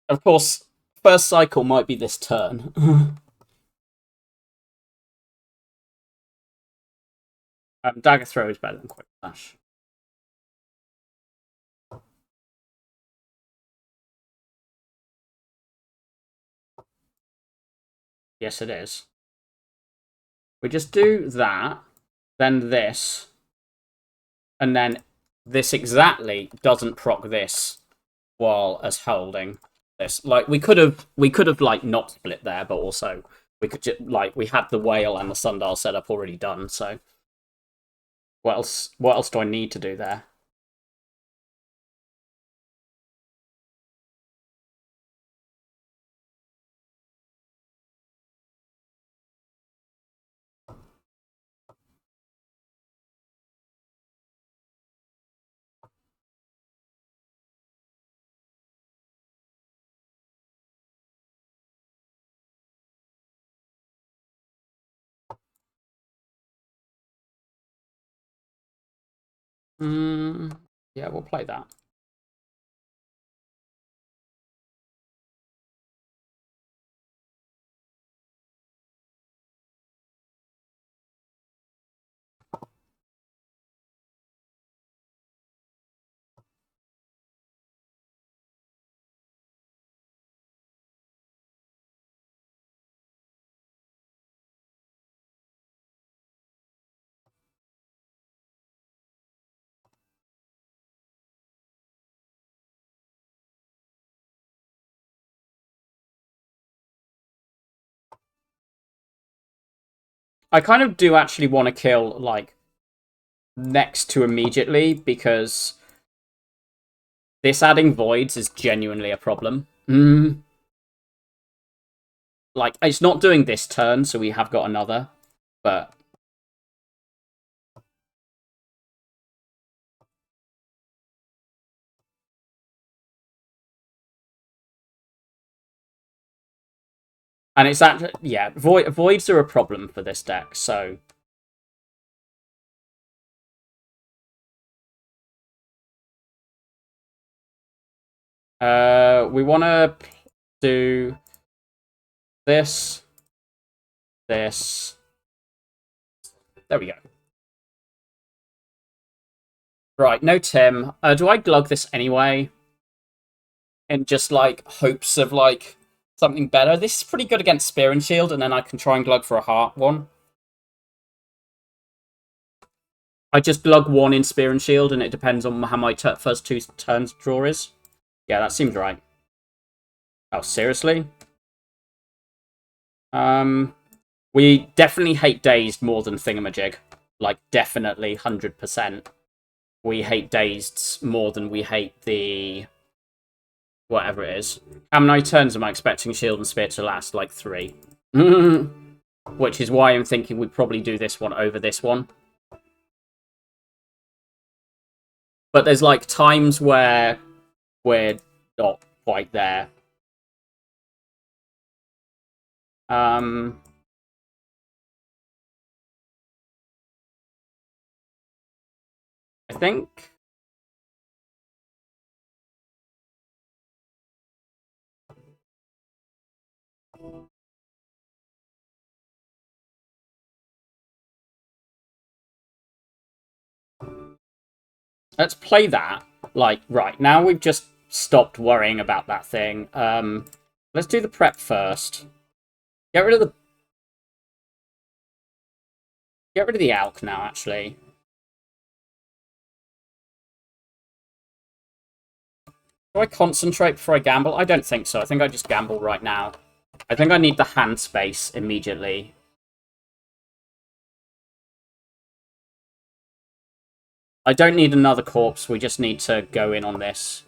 Of course, first cycle might be this turn. Dagger throw is better than quick slash. Yes, it is. We just do that, then this, and then this exactly doesn't proc this while as holding this. Like we could have like not split there, but also we could just like we had the whale and the sundial setup already done. So what else? What else do I need to do there? Yeah, we'll play that. I kind of do actually want to kill like next to immediately because this adding voids is genuinely a problem. Like it's not doing this turn, so we have got another, but and it's actually yeah, voids are a problem for this deck, so we want to do this, this. There we go. Right, no Tim. Do I glug this anyway? In just like hopes of like something better. This is pretty good against Spear and Shield, and then I can try and glug for a heart one. I just glug one in Spear and Shield, and it depends on how my first two turns draw is. Yeah, that seems right. Oh, seriously? We definitely hate Dazed more than Thingamajig. Like, definitely, 100%. We hate Dazed more than we hate the... whatever it is. How many turns am I expecting Shield and Spear to last? Like, 3. Which is why I'm thinking we'd probably do this one over this one. But there's, like, times where we're not quite there. I think... Let's play that. Like, right, now we've just stopped worrying about that thing. Let's do the prep first. Get rid of the Alk now, actually. Do I concentrate before I gamble? I don't think so. I think I just gamble right now. I think I need the hand space immediately. I don't need another corpse. We just need to go in on this.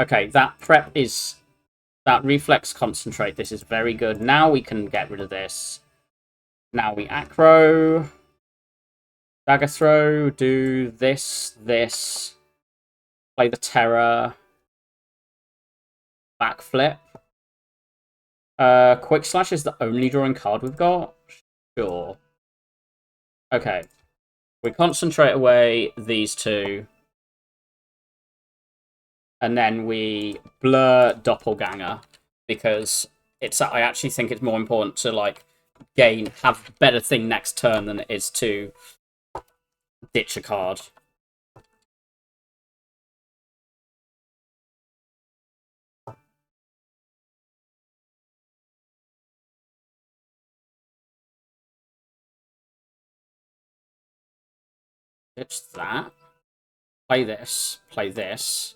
Okay, that prep is... That reflex concentrate, this is very good. Now we can get rid of this. Now we acro. Dagger throw, do this, this. Play the terror. Backflip. Quick Slash is the only drawing card we've got? Sure. Okay. We concentrate away these two. And then we blur Doppelganger. Because I actually think it's more important to, like, have a better thing next turn than it is to ditch a card. Ditch that. Play this. Play this.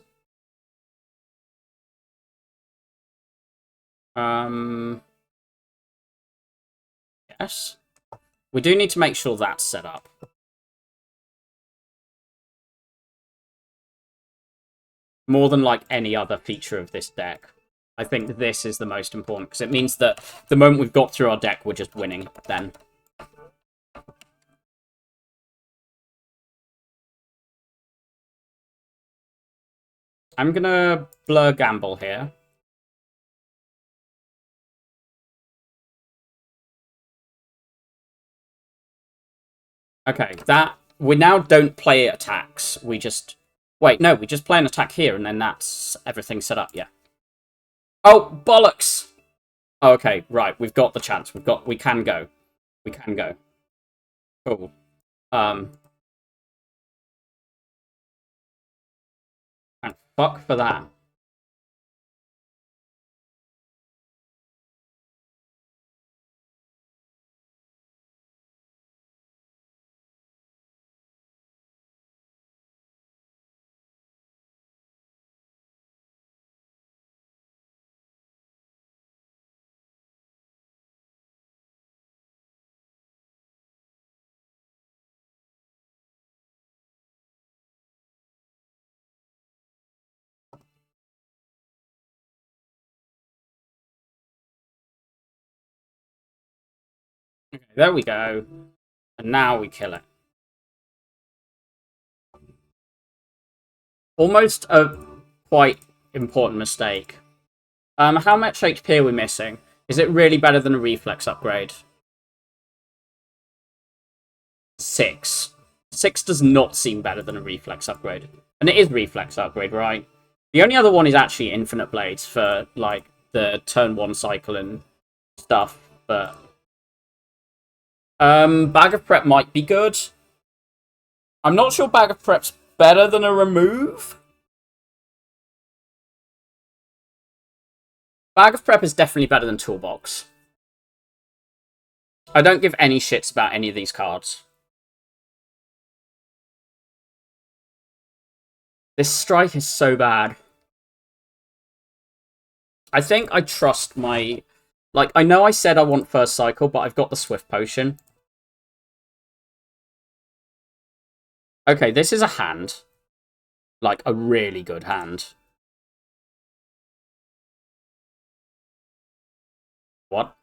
Yes. We do need to make sure that's set up. More than, like, any other feature of this deck. I think this is the most important, because it means that the moment we've got through our deck, we're just winning then. I'm gonna blur Gamble here. Okay, that... We now don't play attacks. We just... Wait, no, we just play an attack here, and then that's everything set up, yeah. Oh, bollocks! Oh, okay, right, we've got the chance. We can go. We can go. Cool. And fuck for that. Okay, there we go. And now we kill it. Almost a quite important mistake. How much HP are we missing? Is it really better than a reflex upgrade? 6. 6 does not seem better than a reflex upgrade. And it is reflex upgrade, right? The only other one is actually Infinite Blades for, like, the turn 1 cycle and stuff, but... Bag of Prep might be good. I'm not sure Bag of Prep's better than a remove. Bag of Prep is definitely better than Toolbox. I don't give any shits about any of these cards. This strike is so bad. I think I trust my... Like, I know I said I want first cycle, but I've got the Swift Potion. Okay, this is a hand. Like, a really good hand. What?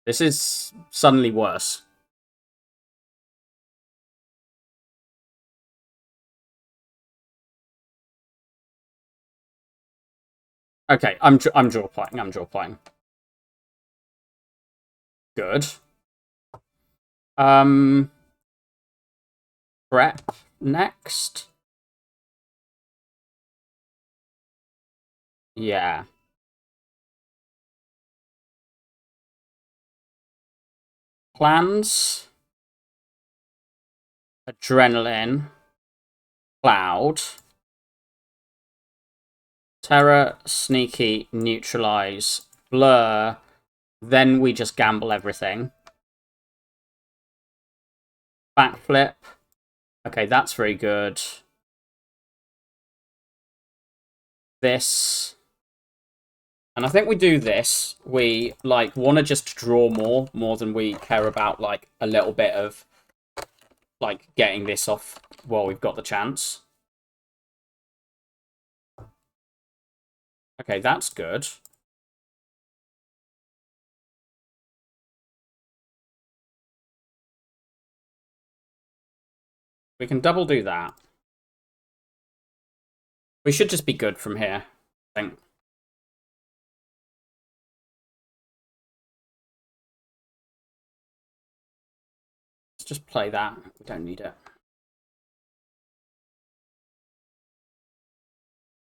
This is suddenly worse. Okay, I'm draw playing. I'm draw playing. Good. Prep next. Yeah. Plans. Adrenaline. Cloud. Terror, Sneaky, Neutralize, Blur. Then we just gamble everything. Backflip. Okay, that's very good. This. And I think we do this. We, like, want to just draw more than we care about, like, a little bit of, like, getting this off while we've got the chance. Okay, that's good. We can double do that. We should just be good from here, I think. Let's just play that. We don't need it.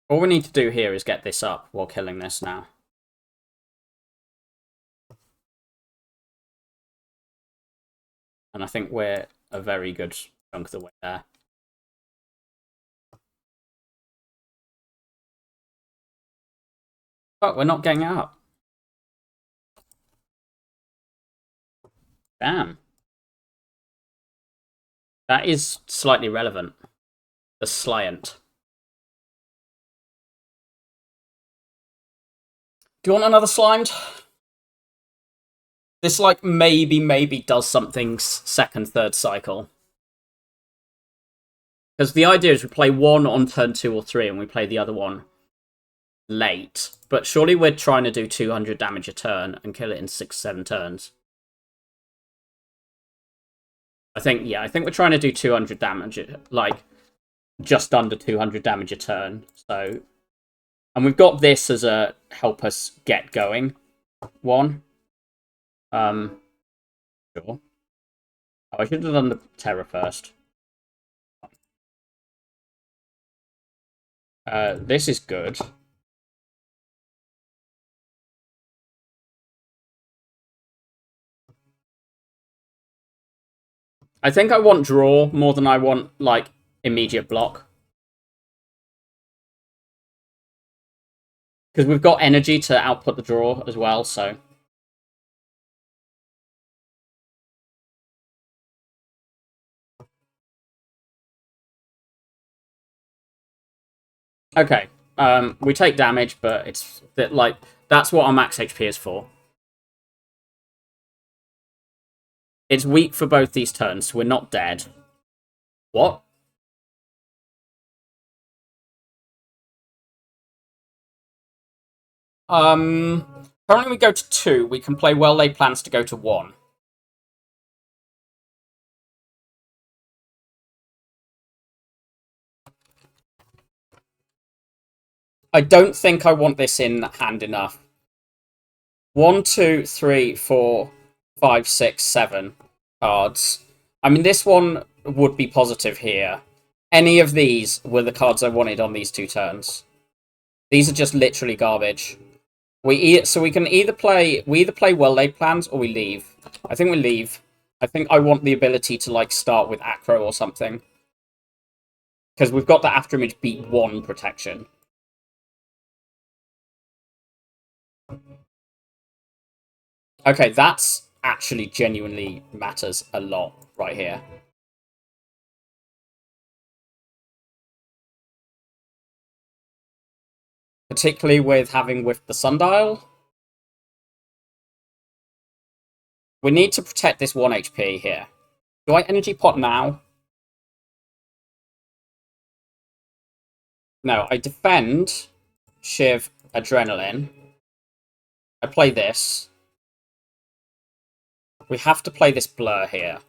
All we need to do here is get this up while killing this now. And I think we're a very good chunk of the way there. But we're not getting up. Damn. That is slightly relevant. The Sliant. Do you want another Slimed? This, like, maybe does something second, third cycle. Because the idea is we play one on turn 2 or 3, and we play the other one late. But surely we're trying to do 200 damage a turn and kill it in 6-7 turns. I think we're trying to do 200 damage, like, just under 200 damage a turn. So, and we've got this as a help us get going one. Sure. Oh, I should have done the Terror first. This is good. I think I want draw more than I want, like, immediate block. Because we've got energy to output the draw as well, so... Okay, we take damage, but it's like that's what our max HP is for. It's weak for both these turns, so we're not dead. What? Currently we go to 2. We can play well-laid plans to go to 1. I don't think I want this in hand enough. 1, 2, 3, 4, 5, 6, 7 cards. I mean, this one would be positive here. Any of these were the cards I wanted on these 2 turns. These are just literally garbage. So we can either play well-laid plans or we leave. I think we leave. I think I want the ability to, like, start with Acro or something. Because we've got the Afterimage beat 1 protection. Okay, that's actually genuinely matters a lot right here. Particularly with having whiffed the Sundial. We need to protect this 1 HP here. Do I energy pot now? No, I defend, Shiv, Adrenaline. I play this. We have to play this Blur here.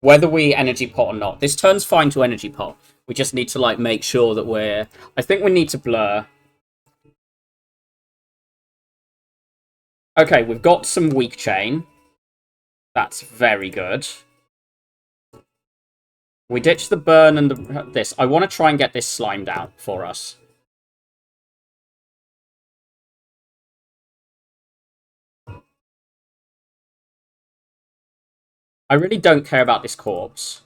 Whether we energy pot or not. This turn's fine to energy pot. We just need to, like, make sure that we're... I think we need to Blur. Okay, we've got some weak chain. That's very good. We ditch the burn and this. I want to try and get this slimed out for us. I really don't care about this corpse.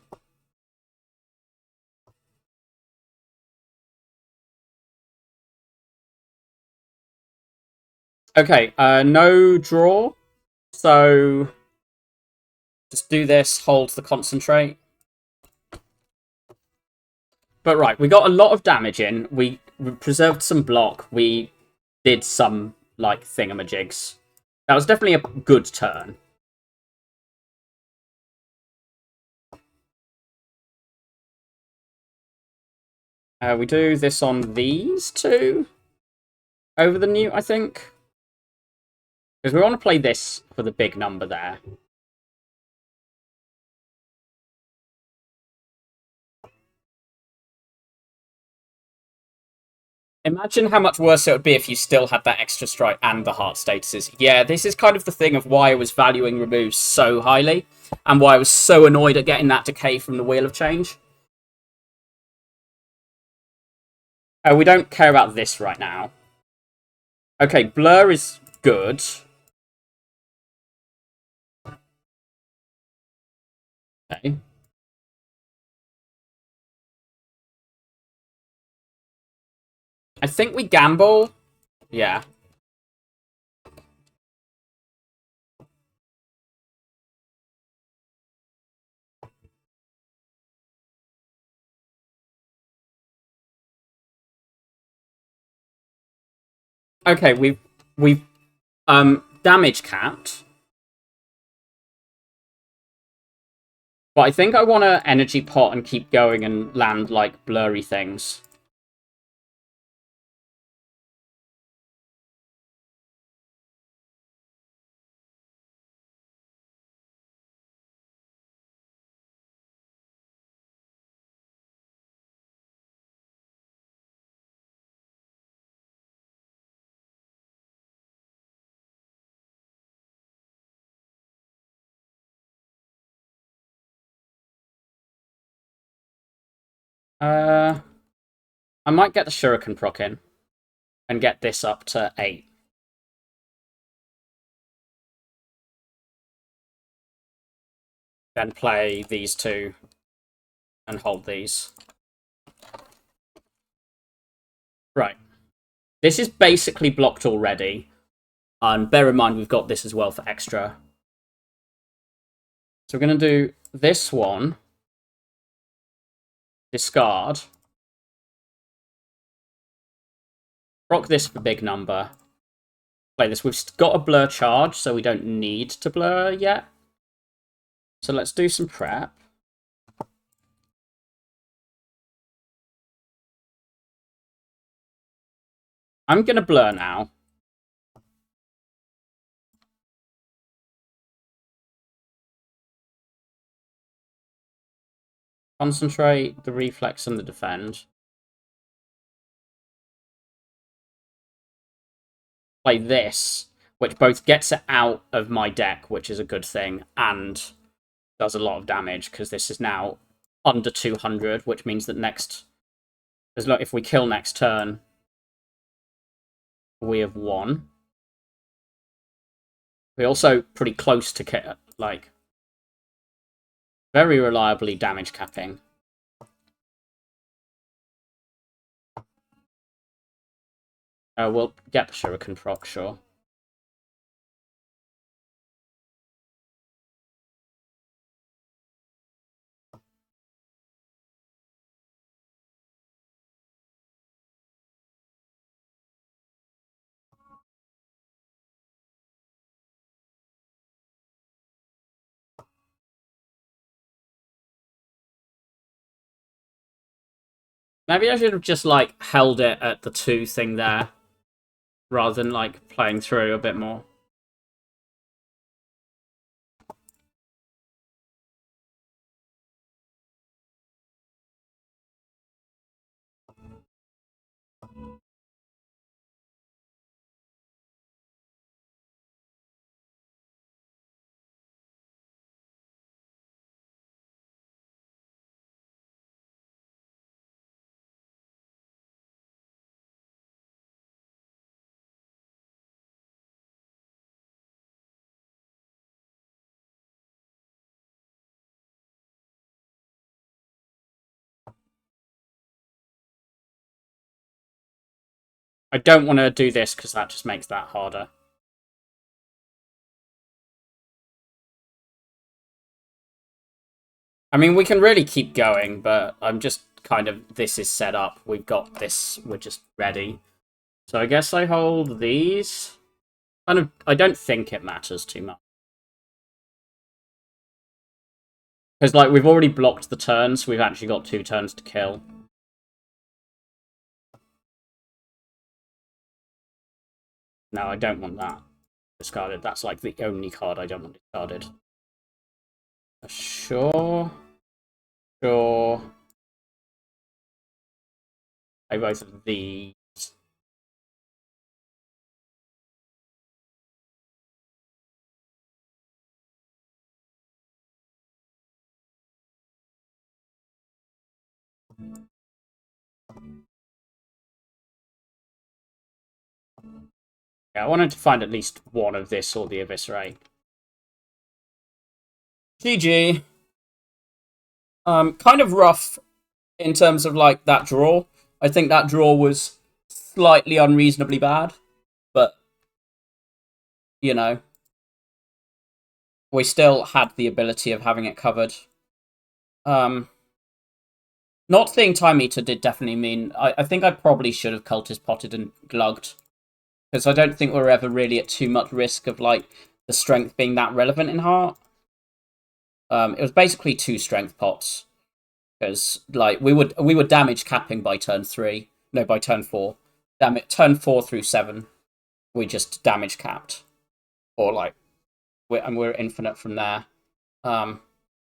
Okay, no draw. So just do this, hold the concentrate. But right, we got a lot of damage in. We preserved some block. We did some, like, thingamajigs. That was definitely a good turn. We do this on these 2. over the Newt, I think. Because we want to play this for the big number there. Imagine how much worse it would be if you still had that extra strike and the heart statuses. Yeah, this is kind of the thing of why I was valuing removes so highly, and why I was so annoyed at getting that decay from the Wheel of Change. We don't care about this right now. Okay, Blur is good. Okay. I think we gamble. Yeah. Okay, we've damage capped. But I think I want to energy pot and keep going and land like blurry things. I might get the Shuriken proc in and get this up to 8. Then play these two and hold these. Right. This is basically blocked already. And bear in mind, we've got this as well for extra. So we're going to do this one. Discard. Proc this for big number. Play this. We've got a blur charge, so we don't need to blur yet. So let's do some prep. I'm going to blur now. Concentrate, the reflex, and the defend. Play this, which both gets it out of my deck, which is a good thing, and does a lot of damage, because this is now under 200, which means that if we kill next turn, we have won. We're also pretty close to, like, very reliably damage capping. We'll get the Shuriken proc, sure. Maybe I should have just, like, held it at the 2 thing there, rather than, like, playing through a bit more. I don't want to do this, because that just makes that harder. I mean, we can really keep going, but I'm just kind of... This is set up. We've got this. We're just ready. So I guess I hold these. I don't think it matters too much. Because, like, we've already blocked the turns. So we've actually got 2 turns to kill. No, I don't want that discarded. That's like the only card I don't want discarded. Sure. Sure. I both of these. Yeah, I wanted to find at least one of this or the Eviscerate. GG. Kind of rough in terms of like that draw. I think that draw was slightly unreasonably bad, but you know, we still had the ability of having it covered. Not seeing Time Eater did definitely mean I think I probably should have Cultist Potted and Glugged, because I don't think we're ever really at too much risk of like the strength being that relevant in Heart. It was basically 2 strength pots, because like we were damage capping by turn 3, no, by turn 4. Damn it, turn 4 through 7, we just damage capped, or like we're infinite from there.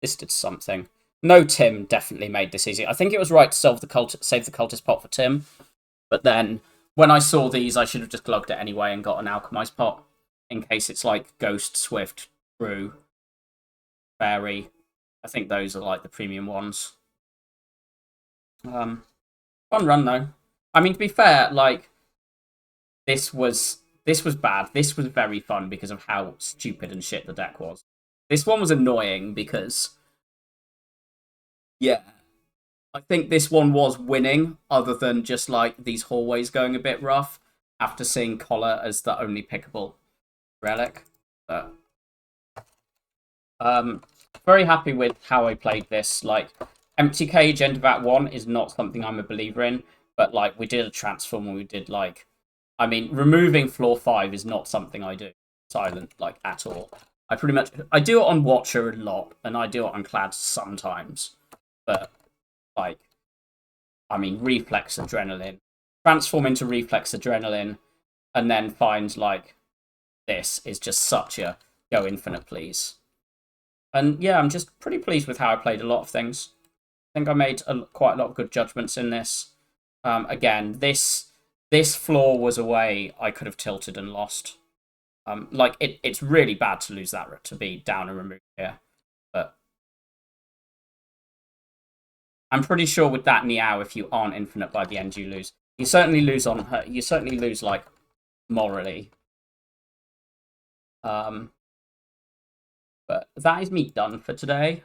This did something. No, Tim definitely made this easy. I think it was right to save the cultist pot for Tim, but then when I saw these, I should have just glugged it anyway and got an alchemized pot in case it's like Ghost, Swift, Brew, Fairy. I think those are like the premium ones. Fun run though. I mean, to be fair, like this was bad. This was very fun because of how stupid and shit the deck was. This one was annoying because, yeah, I think this one was winning, other than just like these hallways going a bit rough after seeing Collar as the only pickable relic. But very happy with how I played this. Like, Empty Cage End of Act 1 is not something I'm a believer in, but like we did a transform and we did like, I mean, removing floor 5 is not something I do silent like at all. I do it on Watcher a lot, and I do it on Clad sometimes, but like, I mean, Reflex Adrenaline, transform into Reflex Adrenaline, and then find like this is just such a go infinite, please. And yeah, I'm just pretty pleased with how I played a lot of things. I think I made quite a lot of good judgments in this. Again, this floor was a way I could have tilted and lost. Like it's really bad to lose that, to be down and removed here, but I'm pretty sure with that Niao, if you aren't infinite by the end, you lose. You certainly lose on her. You certainly lose like morally. But that is me done for today.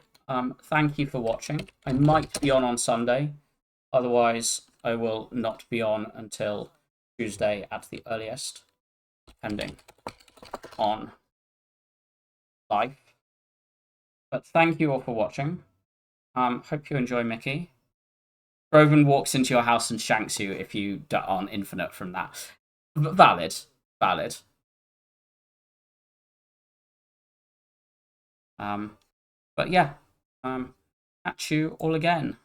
Thank you for watching. I might be on Sunday. Otherwise, I will not be on until Tuesday at the earliest, depending on life. But thank you all for watching. Hope you enjoy Mickey. Groven walks into your house and shanks you if you aren't infinite from that. Valid. Valid. But yeah, catch you all again.